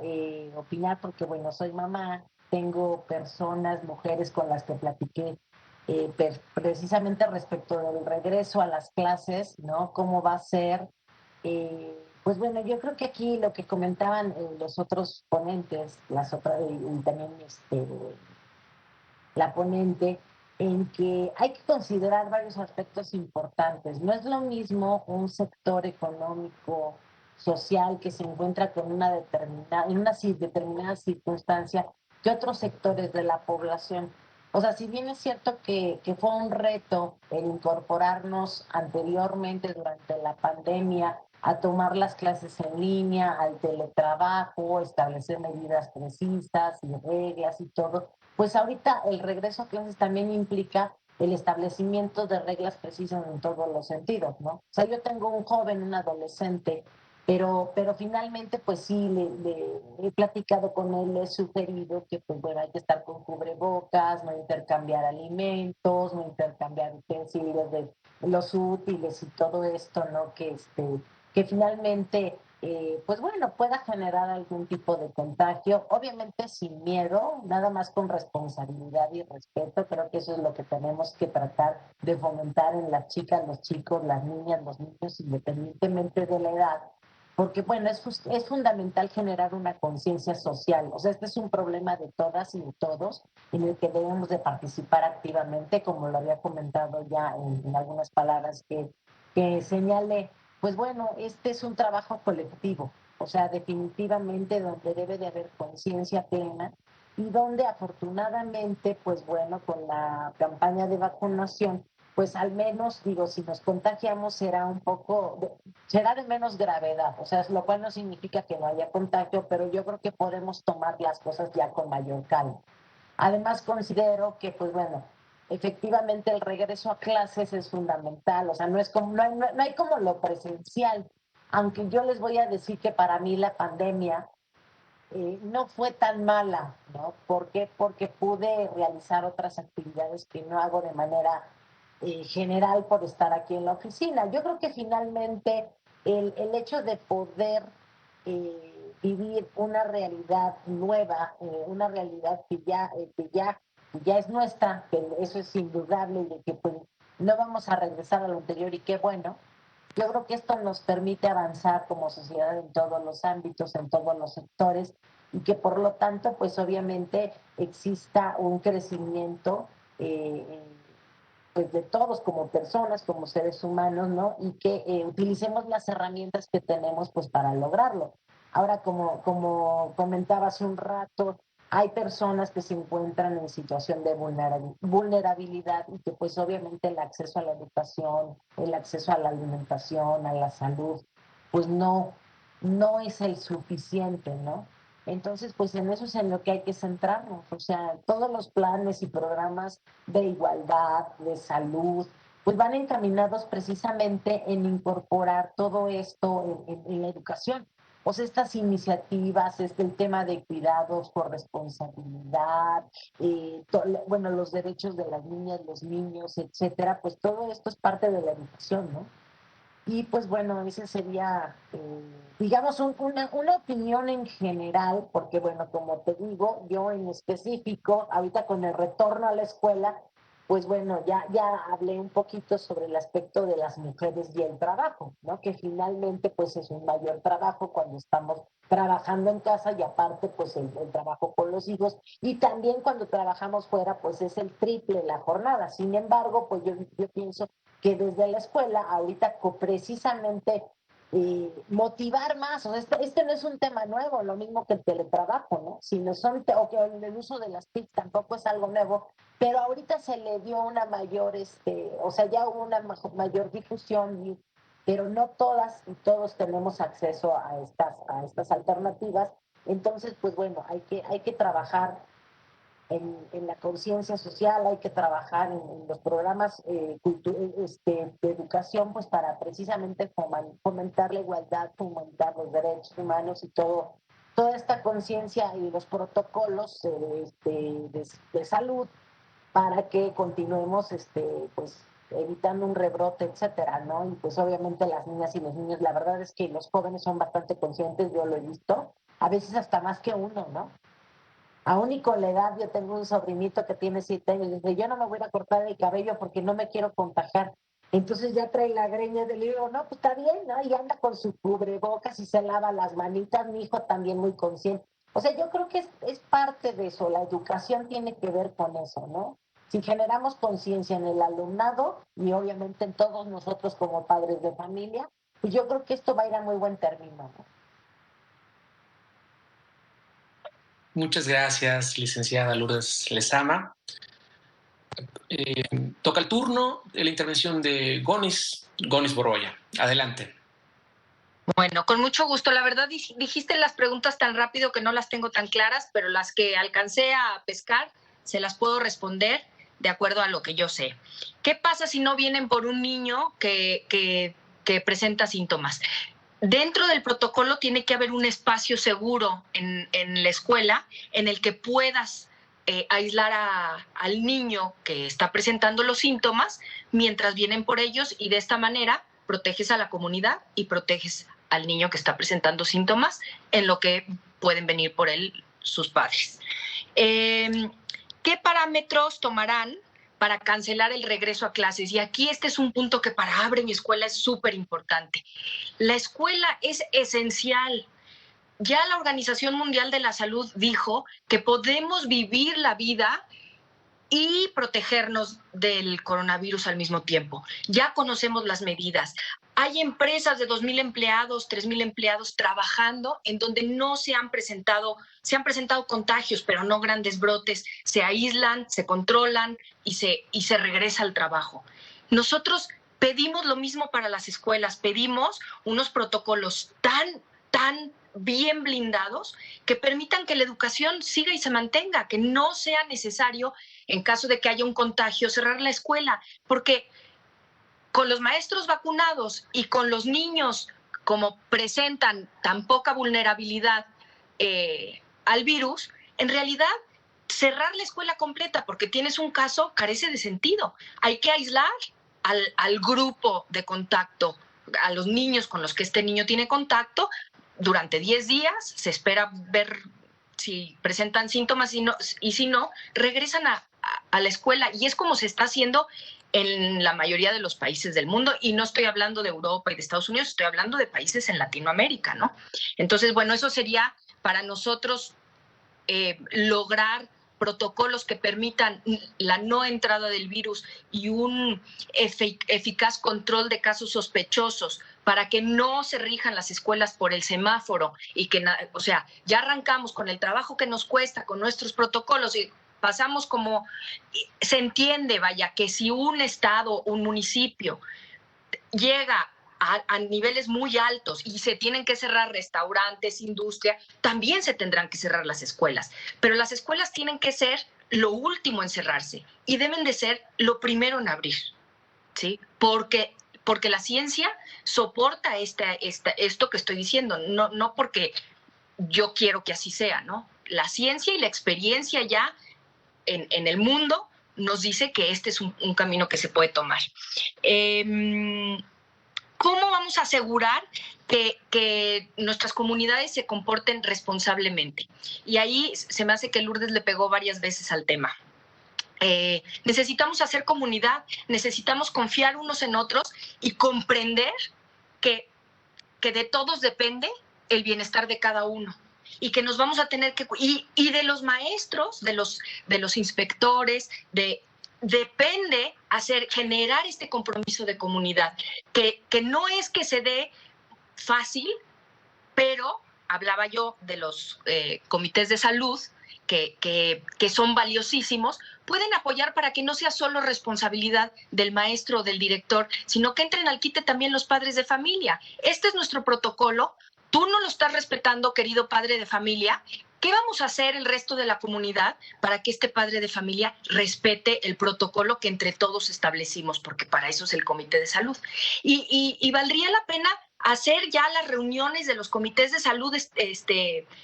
opinar porque, bueno, soy mamá, tengo personas, mujeres con las que platiqué precisamente respecto del regreso a las clases, ¿no? ¿Cómo va a ser? Pues bueno, yo creo que aquí lo que comentaban los otros ponentes, las otras, y también la ponente, en que hay que considerar varios aspectos importantes. No es lo mismo un sector económico, social, que se encuentra con una determinada, en una determinada circunstancia que otros sectores de la población. O sea, si bien es cierto que fue un reto el incorporarnos anteriormente durante la pandemia a tomar las clases en línea, al teletrabajo, establecer medidas precisas y reglas y todo, pues ahorita el regreso a clases también implica el establecimiento de reglas precisas en todos los sentidos, ¿no? O sea, yo tengo un joven, un adolescente, pero finalmente pues sí, le he platicado con él, le he sugerido que pues bueno, hay que estar con cubrebocas, no intercambiar alimentos, no intercambiar utensilios de los útiles y todo esto, ¿no? Que finalmente pues bueno, pueda generar algún tipo de contagio, obviamente sin miedo, nada más con responsabilidad y respeto. Creo que eso es lo que tenemos que tratar de fomentar en las chicas, los chicos, las niñas, los niños, independientemente de la edad, porque bueno, es fundamental generar una conciencia social. O sea, este es un problema de todas y de todos, en el que debemos de participar activamente, como lo había comentado ya en algunas palabras que señalé. Pues bueno, este es un trabajo colectivo, o sea, definitivamente donde debe de haber conciencia plena y donde afortunadamente, pues bueno, con la campaña de vacunación, pues al menos, digo, si nos contagiamos será de menos gravedad, o sea, lo cual no significa que no haya contagio, pero yo creo que podemos tomar las cosas ya con mayor calma. Además, considero que, pues bueno, efectivamente el regreso a clases es fundamental, o sea, no hay como lo presencial, aunque yo les voy a decir que para mí la pandemia no fue tan mala, ¿no? ¿Por qué? Porque pude realizar otras actividades que no hago de manera general por estar aquí en la oficina. Yo creo que finalmente el hecho de poder vivir una realidad nueva, una realidad que ya es nuestra, que eso es indudable, de que pues, no vamos a regresar a lo anterior, y qué bueno. Yo creo que esto nos permite avanzar como sociedad en todos los ámbitos, en todos los sectores, y que por lo tanto, pues obviamente exista un crecimiento eh, pues de todos como personas, como seres humanos, ¿no? Y que utilicemos las herramientas que tenemos pues para lograrlo. Ahora, como comentaba hace un rato, hay personas que se encuentran en situación de vulnerabilidad y que pues obviamente el acceso a la educación, el acceso a la alimentación, a la salud, pues no es el suficiente, ¿no? Entonces, pues en eso es en lo que hay que centrarnos, o sea, todos los planes y programas de igualdad, de salud, pues van encaminados precisamente en incorporar todo esto en la educación. O sea, estas iniciativas, el tema de cuidados por responsabilidad, bueno, los derechos de las niñas, los niños, etcétera, pues todo esto es parte de la educación, ¿no? Y pues bueno, ese sería, digamos, una opinión en general, porque bueno, como te digo, yo en específico, ahorita con el retorno a la escuela, pues bueno, ya hablé un poquito sobre el aspecto de las mujeres y el trabajo, ¿no? Que finalmente pues es un mayor trabajo cuando estamos trabajando en casa, y aparte pues el trabajo con los hijos, y también cuando trabajamos fuera pues es el triple la jornada. Sin embargo, pues yo pienso que desde la escuela, ahorita precisamente motivar más. O sea, este no es un tema nuevo, lo mismo que el teletrabajo, ¿no? Sino o que el uso de las TIC tampoco es algo nuevo, pero ahorita se le dio una mayor, o sea, ya hubo una mayor difusión, pero no todas y todos tenemos acceso a estas alternativas. Entonces, pues bueno, hay que trabajar en la conciencia social, hay que trabajar en los programas de educación, pues para precisamente fomentar la igualdad, fomentar los derechos humanos y toda esta conciencia y los protocolos de salud para que continuemos pues evitando un rebrote, etcétera, ¿no? Y pues obviamente las niñas y los niños, la verdad es que los jóvenes son bastante conscientes, yo lo he visto, a veces hasta más que uno, ¿no? Aún y con la edad, yo tengo un sobrinito que tiene 7 años y dice, yo no me voy a cortar el cabello porque no me quiero contagiar. Entonces ya trae la greña del libro, no, pues está bien, ¿no? Y anda con su cubrebocas y se lava las manitas, mi hijo también muy consciente. O sea, yo creo que es parte de eso, la educación tiene que ver con eso, ¿no? Si generamos conciencia en el alumnado y obviamente en todos nosotros como padres de familia, pues yo creo que esto va a ir a muy buen término, ¿no? Muchas gracias, licenciada Lourdes Lezama. Toca el turno de la intervención de Gonis Borboya. Adelante. Bueno, con mucho gusto. La verdad, dijiste las preguntas tan rápido que no las tengo tan claras, pero las que alcancé a pescar se las puedo responder de acuerdo a lo que yo sé. ¿Qué pasa si no vienen por un niño que presenta síntomas? Dentro del protocolo tiene que haber un espacio seguro en la escuela en el que puedas aislar al niño que está presentando los síntomas mientras vienen por ellos, y de esta manera proteges a la comunidad y proteges al niño que está presentando síntomas en lo que pueden venir por él sus padres. ¿Qué parámetros tomarán para cancelar el regreso a clases? Y aquí este es un punto que para Abre mi Escuela es súper importante. La escuela es esencial. Ya la Organización Mundial de la Salud dijo que podemos vivir la vida y protegernos del coronavirus al mismo tiempo. Ya conocemos las medidas. Hay empresas de 2,000 empleados, 3,000 empleados trabajando en donde no se han presentado contagios, pero no grandes brotes. Se aíslan, se controlan y se regresa al trabajo. Nosotros pedimos lo mismo para las escuelas, pedimos unos protocolos tan bien blindados que permitan que la educación siga y se mantenga, que no sea necesario, en caso de que haya un contagio, cerrar la escuela, porque con los maestros vacunados y con los niños, como presentan tan poca vulnerabilidad al virus, en realidad cerrar la escuela completa porque tienes un caso carece de sentido. Hay que aislar al grupo de contacto, a los niños con los que este niño tiene contacto durante 10 días, se espera ver si presentan síntomas y si no, regresan a la escuela. Y es como se está haciendo en la mayoría de los países del mundo, y no estoy hablando de Europa y de Estados Unidos, estoy hablando de países en Latinoamérica, ¿no? Entonces, bueno, eso sería para nosotros lograr protocolos que permitan la no entrada del virus y un eficaz control de casos sospechosos para que no se rijan las escuelas por el semáforo y que, o sea, ya arrancamos con el trabajo que nos cuesta, con nuestros protocolos, y pasamos como, se entiende, vaya, que si un estado, un municipio llega a niveles muy altos y se tienen que cerrar restaurantes, industria, también se tendrán que cerrar las escuelas. Pero las escuelas tienen que ser lo último en cerrarse y deben de ser lo primero en abrir, ¿sí? Porque la ciencia soporta esto que estoy diciendo, no porque yo quiero que así sea, ¿no? La ciencia y la experiencia ya en el mundo nos dice que este es un camino que se puede tomar. ¿Cómo vamos a asegurar que nuestras comunidades se comporten responsablemente? Y ahí se me hace que Lourdes le pegó varias veces al tema. Necesitamos hacer comunidad, necesitamos confiar unos en otros y comprender que de todos depende el bienestar de cada uno y que nos vamos a tener que... Y de los maestros, de los inspectores, depende generar este compromiso de comunidad, que no es que se dé fácil, pero hablaba yo de los comités de salud que son valiosísimos, pueden apoyar para que no sea solo responsabilidad del maestro o del director, sino que entren al quite también los padres de familia. Este es nuestro protocolo, tú no lo estás respetando, querido padre de familia. ¿Qué vamos a hacer el resto de la comunidad para que este padre de familia respete el protocolo que entre todos establecimos? Porque para eso es el comité de salud. Y valdría la pena hacer ya las reuniones de los comités de salud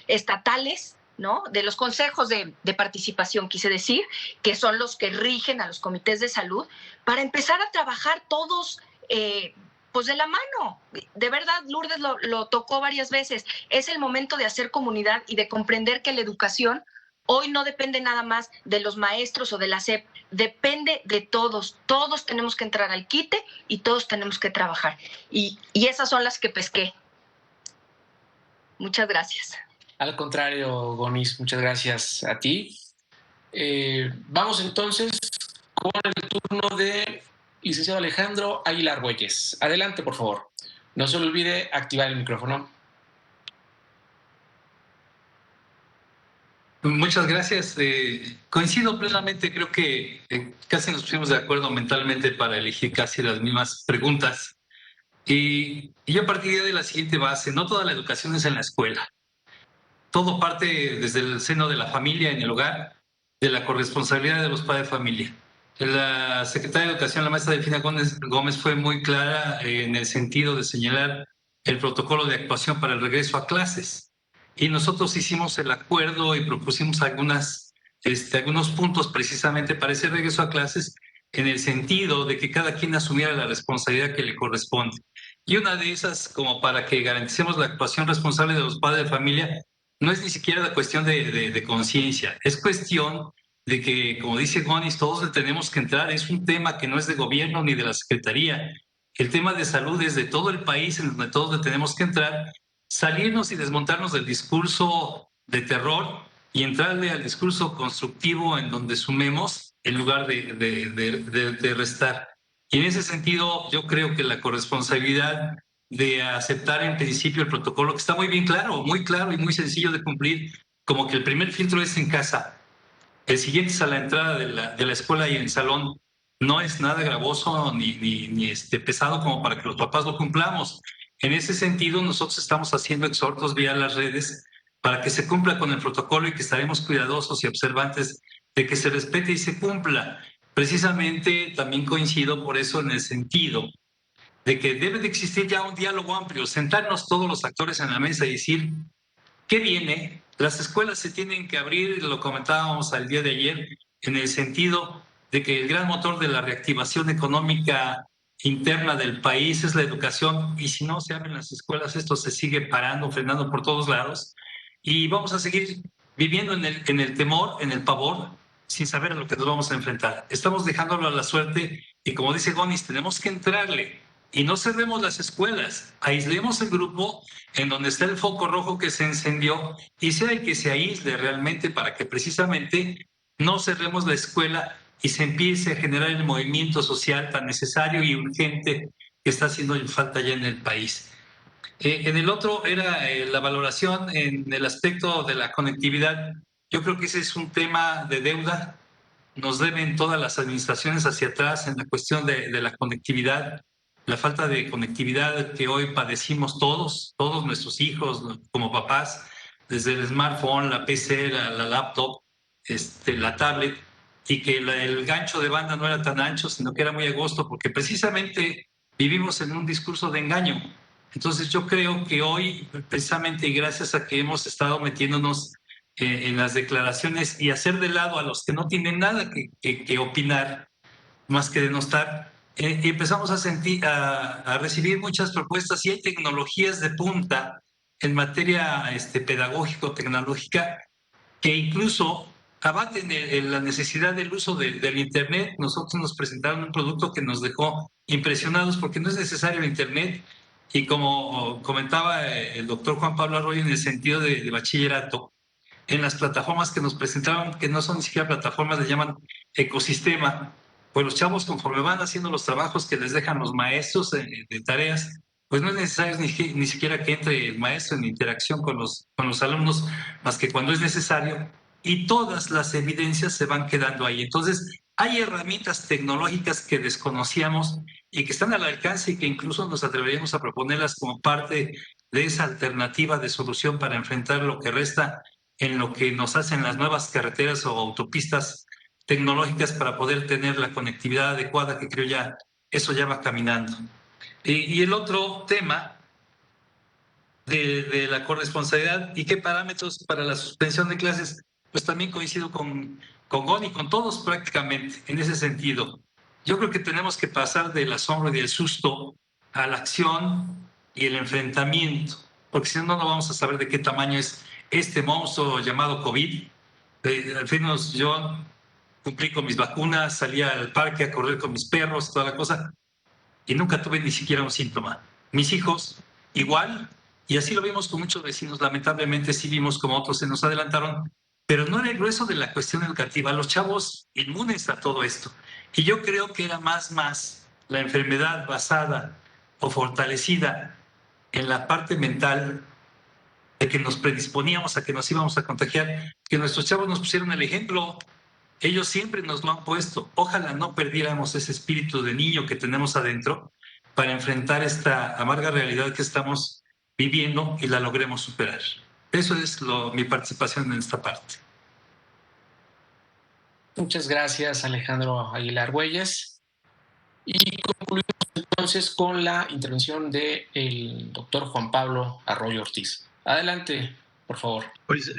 estatales, ¿no? De los consejos de participación, quise decir, que son los que rigen a los comités de salud, para empezar a trabajar todos pues de la mano. De verdad, Lourdes lo tocó varias veces. Es el momento de hacer comunidad y de comprender que la educación hoy no depende nada más de los maestros o de la SEP, depende de todos. Todos tenemos que entrar al quite y todos tenemos que trabajar. Y esas son las que pesqué. Muchas gracias. Al contrario, Gonis, muchas gracias a ti. Vamos entonces con el turno de licenciado Alejandro Aguilar Bueyes. Adelante, por favor. No se le olvide activar el micrófono. Muchas gracias. Coincido plenamente, creo que casi nos pusimos de acuerdo mentalmente para elegir casi las mismas preguntas. Y yo partiría de la siguiente base: no toda la educación es en la escuela. Todo parte desde el seno de la familia, en el hogar, de la corresponsabilidad de los padres de familia. La secretaria de Educación, la maestra Delfina Gómez, fue muy clara en el sentido de señalar el protocolo de actuación para el regreso a clases. Y nosotros hicimos el acuerdo y propusimos algunos puntos precisamente para ese regreso a clases, en el sentido de que cada quien asumiera la responsabilidad que le corresponde. Y una de esas, como para que garanticemos la actuación responsable de los padres de familia, no es ni siquiera la cuestión de conciencia, es cuestión de que, como dice Gonis, todos le tenemos que entrar. Es un tema que no es de gobierno ni de la Secretaría. El tema de salud es de todo el país, en donde todos le tenemos que entrar, salirnos y desmontarnos del discurso de terror y entrarle al discurso constructivo, en donde sumemos en lugar de restar. Y en ese sentido, yo creo que la corresponsabilidad de aceptar en principio el protocolo, que está muy bien claro y muy sencillo de cumplir, como que el primer filtro es en casa, el siguiente es a la entrada de la escuela y en el salón, no es nada gravoso ni pesado como para que los papás lo cumplamos. En ese sentido, nosotros estamos haciendo exhortos vía las redes para que se cumpla con el protocolo y que estaremos cuidadosos y observantes de que se respete y se cumpla. Precisamente también coincido por eso en el sentido de que debe de existir ya un diálogo amplio, sentarnos todos los actores en la mesa y decir, ¿qué viene? Las escuelas se tienen que abrir, lo comentábamos el día de ayer, en el sentido de que el gran motor de la reactivación económica interna del país es la educación, y si no se abren las escuelas, esto se sigue parando, frenando por todos lados, y vamos a seguir viviendo en el temor, en el pavor, sin saber a lo que nos vamos a enfrentar. Estamos dejándolo a la suerte, y como dice Gonis, tenemos que entrarle. Y no cerremos las escuelas, aislemos el grupo en donde está el foco rojo que se encendió y sea el que se aísle realmente, para que precisamente no cerremos la escuela y se empiece a generar el movimiento social tan necesario y urgente que está haciendo falta ya en el país. En el otro era la valoración en el aspecto de la conectividad. Yo creo que ese es un tema de deuda. Nos deben todas las administraciones hacia atrás en la cuestión de la conectividad. La falta de conectividad que hoy padecimos todos nuestros hijos como papás, desde el smartphone, la PC, la laptop, la tablet, y que el gancho de banda no era tan ancho, sino que era muy angosto, porque precisamente vivimos en un discurso de engaño. Entonces yo creo que hoy, precisamente, y gracias a que hemos estado metiéndonos en las declaraciones y hacer de lado a los que no tienen nada que opinar, más que denostar, y empezamos a recibir muchas propuestas, y hay tecnologías de punta en materia pedagógico-tecnológica que incluso abaten la necesidad del uso del Internet. Nosotros nos presentaron un producto que nos dejó impresionados, porque no es necesario el Internet, y como comentaba el doctor Juan Pablo Arroyo, en el sentido de bachillerato, en las plataformas que nos presentaron, que no son ni siquiera plataformas, le llaman ecosistema, pues los chavos, conforme van haciendo los trabajos que les dejan los maestros de tareas, pues no es necesario ni siquiera que entre el maestro en interacción con los alumnos, más que cuando es necesario, y todas las evidencias se van quedando ahí. Entonces, hay herramientas tecnológicas que desconocíamos y que están al alcance y que incluso nos atreveríamos a proponerlas como parte de esa alternativa de solución para enfrentar lo que resta en lo que nos hacen las nuevas carreteras o autopistas tecnológicas para poder tener la conectividad adecuada, que creo ya eso ya va caminando. Y el otro tema de la corresponsabilidad y qué parámetros para la suspensión de clases, pues también coincido con Goni, con todos prácticamente en ese sentido. Yo creo que tenemos que pasar del asombro y del susto a la acción y el enfrentamiento, porque si no, no vamos a saber de qué tamaño es este monstruo llamado COVID. Al fin yo cumplí con mis vacunas, salía al parque a correr con mis perros, toda la cosa, y nunca tuve ni siquiera un síntoma. Mis hijos, igual, y así lo vimos con muchos vecinos. Lamentablemente sí vimos como otros se nos adelantaron, pero no era el grueso de la cuestión educativa. Los chavos inmunes a todo esto. Y yo creo que era más la enfermedad basada o fortalecida en la parte mental de que nos predisponíamos a que nos íbamos a contagiar, que nuestros chavos nos pusieron el ejemplo. Ellos siempre nos lo han puesto. Ojalá no perdiéramos ese espíritu de niño que tenemos adentro para enfrentar esta amarga realidad que estamos viviendo y la logremos superar. Eso es mi participación en esta parte. Muchas gracias, Alejandro Aguilar Güelles. Y concluimos entonces con la intervención del doctor Juan Pablo Arroyo Ortiz. Adelante, por favor. Pues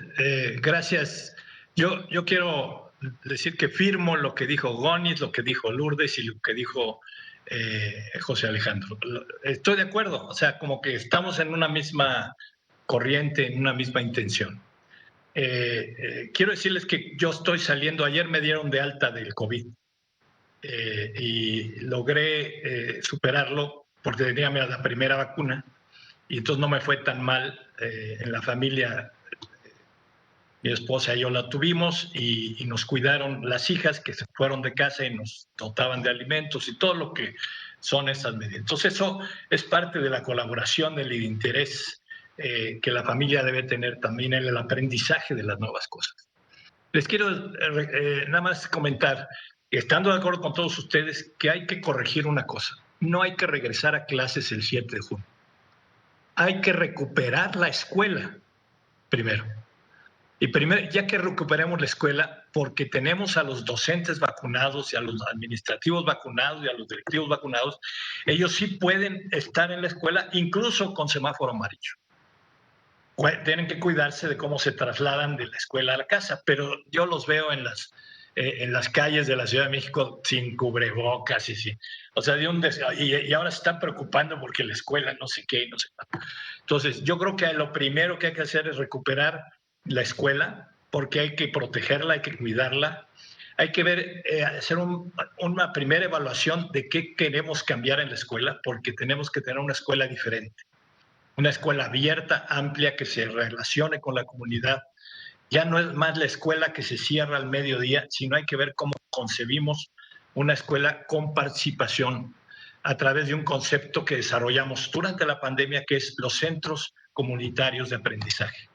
gracias. Yo quiero decir que firmo lo que dijo Gonis, lo que dijo Lourdes y lo que dijo José Alejandro. Estoy de acuerdo, o sea, como que estamos en una misma corriente, en una misma intención. Quiero decirles que yo estoy saliendo, ayer me dieron de alta del COVID y logré superarlo porque tenía la primera vacuna y entonces no me fue tan mal en la familia. Mi esposa y yo la tuvimos y nos cuidaron las hijas que se fueron de casa y nos dotaban de alimentos y todo lo que son esas medidas. Entonces eso es parte de la colaboración, del interés que la familia debe tener también en el aprendizaje de las nuevas cosas. Les quiero nada más comentar, estando de acuerdo con todos ustedes, que hay que corregir una cosa. No hay que regresar a clases el 7 de junio. Hay que recuperar la escuela primero. Y primero, ya que recuperemos la escuela, porque tenemos a los docentes vacunados y a los administrativos vacunados y a los directivos vacunados, ellos sí pueden estar en la escuela incluso con semáforo amarillo. Tienen que cuidarse de cómo se trasladan de la escuela a la casa, pero yo los veo en las calles de la Ciudad de México sin cubrebocas o sea, y ahora se están preocupando porque la escuela no sé qué, no sé qué. Entonces, yo creo que lo primero que hay que hacer es recuperar la escuela, porque hay que protegerla, hay que cuidarla, hay que ver, hacer una primera evaluación de qué queremos cambiar en la escuela, porque tenemos que tener una escuela diferente, una escuela abierta, amplia, que se relacione con la comunidad. Ya no es más la escuela que se cierra al mediodía, sino hay que ver cómo concebimos una escuela con participación a través de un concepto que desarrollamos durante la pandemia, que es los centros comunitarios de aprendizaje,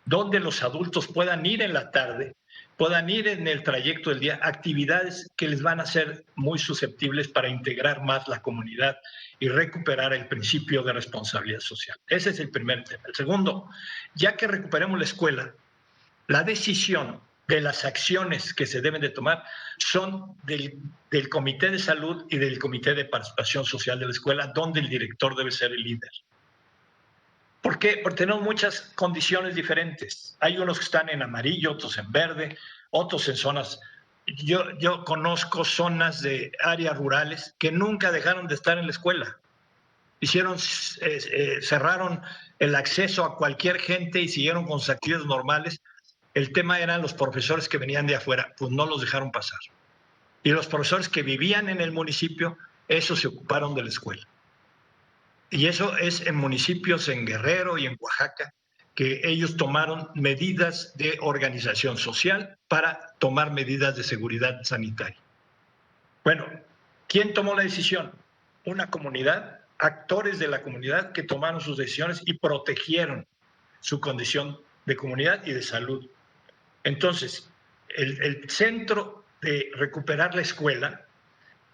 donde los adultos puedan ir en la tarde, puedan ir en el trayecto del día, actividades que les van a ser muy susceptibles para integrar más la comunidad y recuperar el principio de responsabilidad social. Ese es el primer tema. El segundo, ya que recuperemos la escuela, la decisión de las acciones que se deben de tomar son del Comité de Salud y del Comité de Participación Social de la escuela, donde el director debe ser el líder. ¿Por qué? Porque tenemos muchas condiciones diferentes. Hay unos que están en amarillo, otros en verde, otros en zonas. Yo conozco zonas de áreas rurales que nunca dejaron de estar en la escuela. Cerraron el acceso a cualquier gente y siguieron con sus actividades normales. El tema eran los profesores que venían de afuera, pues no los dejaron pasar. Y los profesores que vivían en el municipio, esos se ocuparon de la escuela. Y eso es en municipios en Guerrero y en Oaxaca, que ellos tomaron medidas de organización social para tomar medidas de seguridad sanitaria. Bueno, ¿quién tomó la decisión? Una comunidad actores de la comunidad que tomaron sus decisiones y protegieron su condición de comunidad y de salud. Entonces, el centro de recuperar la escuela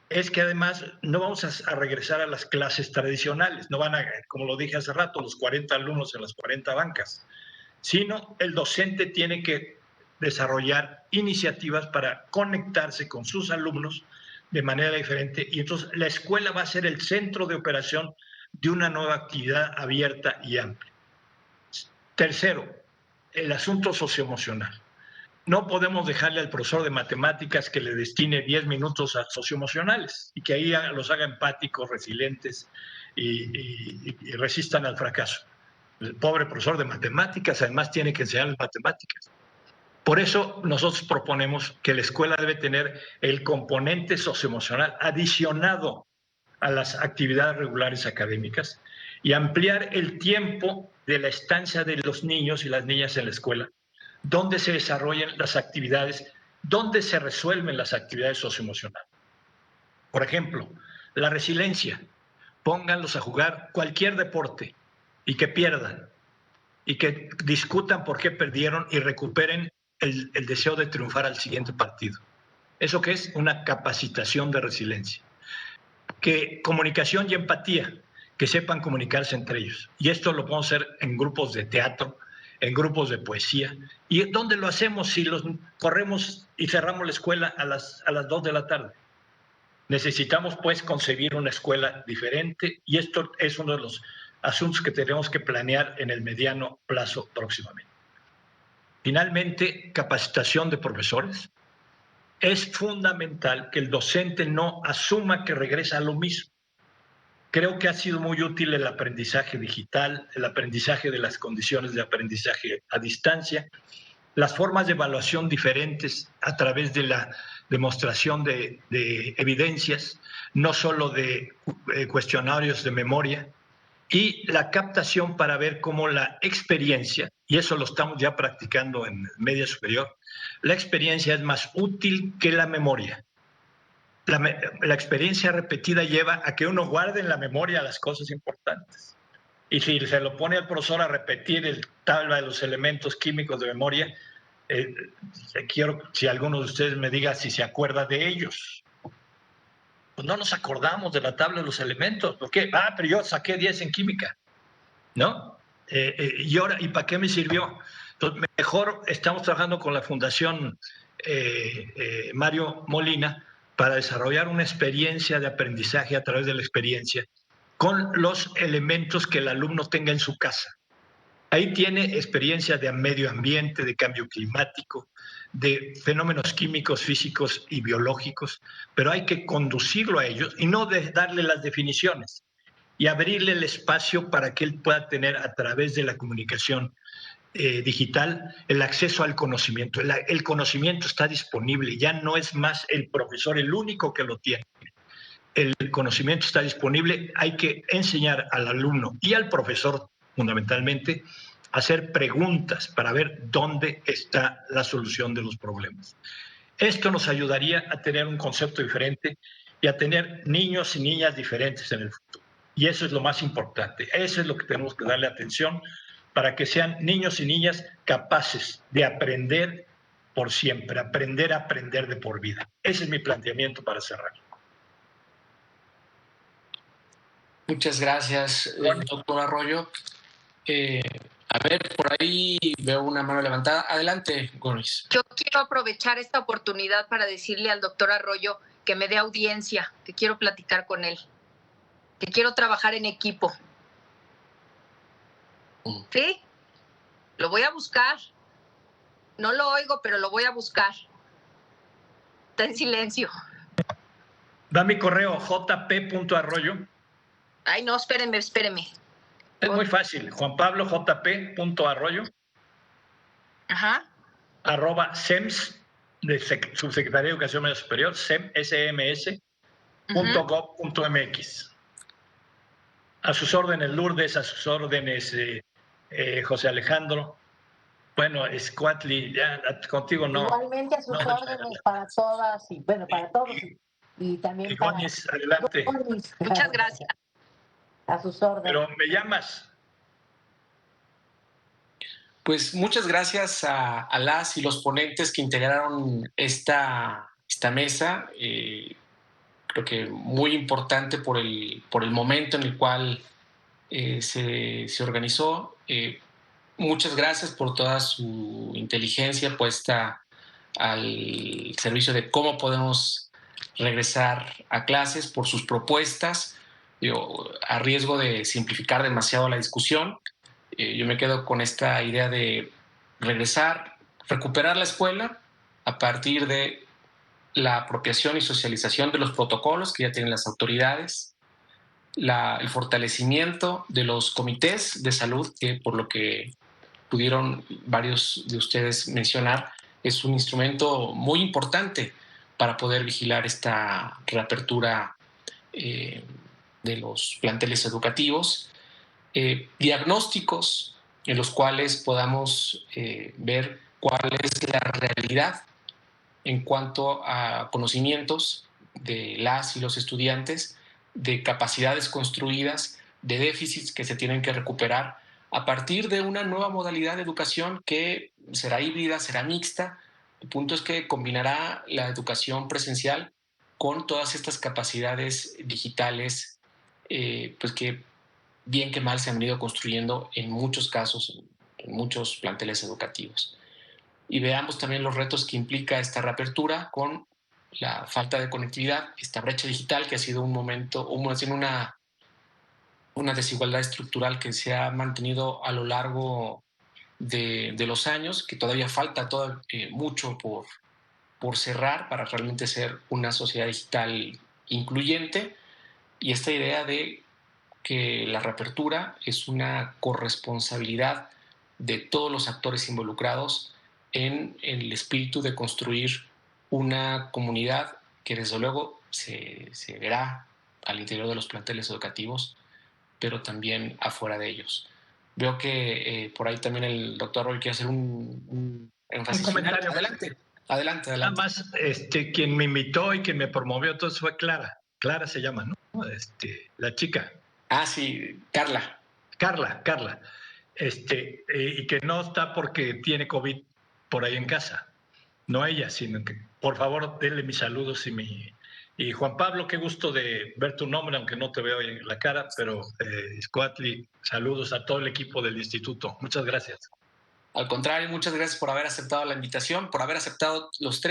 es que además no vamos a regresar a las clases tradicionales, no van a, como lo dije hace rato, los 40 alumnos en las 40 bancas, sino el docente tiene que desarrollar iniciativas para conectarse con sus alumnos de manera diferente, y entonces la escuela va a ser el centro de operación de una nueva actividad abierta y amplia. Tercero, el asunto socioemocional. No podemos dejarle al profesor de matemáticas que le destine 10 minutos a socioemocionales y que ahí los haga empáticos, resilientes y resistan al fracaso. El pobre profesor de matemáticas además tiene que enseñar matemáticas. Por eso nosotros proponemos que la escuela debe tener el componente socioemocional adicionado a las actividades regulares académicas y ampliar el tiempo de la estancia de los niños y las niñas en la escuela, donde se desarrollen las actividades, donde se resuelven las actividades socioemocionales. Por ejemplo, la resiliencia. Pónganlos a jugar cualquier deporte y que pierdan y que discutan por qué perdieron y recuperen el deseo de triunfar al siguiente partido. ¿Eso qué es? Una capacitación de resiliencia. Que comunicación y empatía, que sepan comunicarse entre ellos. Y esto lo podemos hacer en grupos de teatro, en grupos de poesía. ¿Y dónde lo hacemos si los corremos y cerramos la escuela a las 2 de la tarde? Necesitamos pues concebir una escuela diferente y esto es uno de los asuntos que tenemos que planear en el mediano plazo próximamente. Finalmente, capacitación de profesores. Es fundamental que el docente no asuma que regresa a lo mismo. Creo que ha sido muy útil el aprendizaje digital, el aprendizaje de las condiciones de aprendizaje a distancia, las formas de evaluación diferentes a través de la demostración de evidencias, no solo de cuestionarios de memoria, y la captación para ver cómo la experiencia, y eso lo estamos ya practicando en media superior, la experiencia es más útil que la memoria. La experiencia repetida lleva a que uno guarde en la memoria las cosas importantes. Y si se lo pone al profesor a repetir el tabla de los elementos químicos de memoria, quiero si alguno de ustedes me diga si se acuerda de ellos. Pues no nos acordamos de la tabla de los elementos. ¿Por qué? Pero yo saqué 10 en química, ¿no? Y ahora, ¿y para qué me sirvió? Entonces, mejor estamos trabajando con la Fundación Mario Molina para desarrollar una experiencia de aprendizaje a través de la experiencia con los elementos que el alumno tenga en su casa. Ahí tiene experiencia de medio ambiente, de cambio climático, de fenómenos químicos, físicos y biológicos, pero hay que conducirlo a ellos y no darle las definiciones y abrirle el espacio para que él pueda tener a través de la comunicación digital el acceso al conocimiento. El conocimiento está disponible, ya no es más el profesor el único que lo tiene. El conocimiento está disponible, hay que enseñar al alumno y al profesor fundamentalmente a hacer preguntas para ver dónde está la solución de los problemas. Esto nos ayudaría a tener un concepto diferente y a tener niños y niñas diferentes en el futuro. Y eso es lo más importante, eso es lo que tenemos que darle atención para que sean niños y niñas capaces de aprender por siempre, aprender a aprender de por vida. Ese es mi planteamiento para cerrar. Muchas gracias, doctor Arroyo. A ver, por ahí veo una mano levantada. Adelante, Goris. Yo quiero aprovechar esta oportunidad para decirle al doctor Arroyo que me dé audiencia, que quiero platicar con él, que quiero trabajar en equipo. ¿Sí? Lo voy a buscar. No lo oigo, pero lo voy a buscar. Está en silencio. Da mi correo jp.arroyo. Ay, no, espéreme. Es muy fácil. juanpablojp.arroyo. Ajá. @sems, de Subsecretaría de Educación Media Superior, sems.gov.mx. A sus órdenes, Lourdes, a sus órdenes, José Alejandro. Bueno, Escuatli, ya contigo no. Igualmente a sus órdenes para todas y bueno, para todos y también para Gonis, adelante. Muchas gracias. A sus órdenes. Pero me llamas. Pues muchas gracias a las y los ponentes que integraron esta mesa. Creo que muy importante por el momento en el cual se organizó. Muchas gracias por toda su inteligencia puesta al servicio de cómo podemos regresar a clases, por sus propuestas. A riesgo de simplificar demasiado la discusión, yo me quedo con esta idea de regresar, recuperar la escuela a partir de la apropiación y socialización de los protocolos que ya tienen las autoridades, el fortalecimiento de los comités de salud, que por lo que pudieron varios de ustedes mencionar, es un instrumento muy importante para poder vigilar esta reapertura de los planteles educativos, diagnósticos en los cuales podamos ver cuál es la realidad en cuanto a conocimientos de las y los estudiantes, de capacidades construidas, de déficits que se tienen que recuperar a partir de una nueva modalidad de educación que será híbrida, será mixta. El punto es que combinará la educación presencial con todas estas capacidades digitales, pues que bien que mal se han venido construyendo en muchos casos, en muchos planteles educativos. Y veamos también los retos que implica esta reapertura con la falta de conectividad, esta brecha digital que ha sido una desigualdad estructural que se ha mantenido a lo largo de los años, que todavía falta mucho por cerrar para realmente ser una sociedad digital incluyente, y esta idea de que la reapertura es una corresponsabilidad de todos los actores involucrados en el espíritu de construir una comunidad que desde luego se verá al interior de los planteles educativos, pero también afuera de ellos. Veo que por ahí también el doctor Roy quiere hacer un énfasis comentario final. Adelante. Nada más, quien me invitó y quien me promovió todo eso fue Clara. Clara se llama, ¿no? La chica. Ah, sí, Carla. Carla. Y que no está porque tiene COVID por ahí en casa. No ella, sino que, por favor, denle mis saludos y Juan Pablo, qué gusto de ver tu nombre, aunque no te veo en la cara, pero Izcuatli, saludos a todo el equipo del instituto. Muchas gracias. Al contrario, muchas gracias por haber aceptado la invitación, por haber aceptado los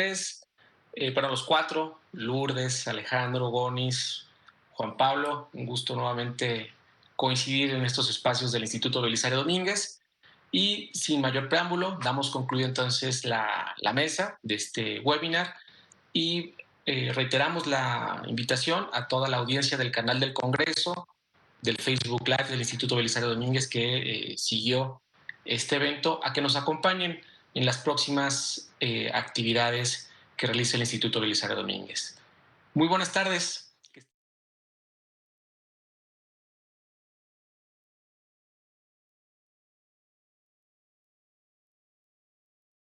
cuatro, Lourdes, Alejandro, Gonis, Juan Pablo. Un gusto nuevamente coincidir en estos espacios del Instituto Belisario Domínguez. Y sin mayor preámbulo, damos concluido entonces la mesa de este webinar y reiteramos la invitación a toda la audiencia del canal del Congreso, del Facebook Live del Instituto Belisario Domínguez que siguió este evento, a que nos acompañen en las próximas actividades que realice el Instituto Belisario Domínguez. Muy buenas tardes.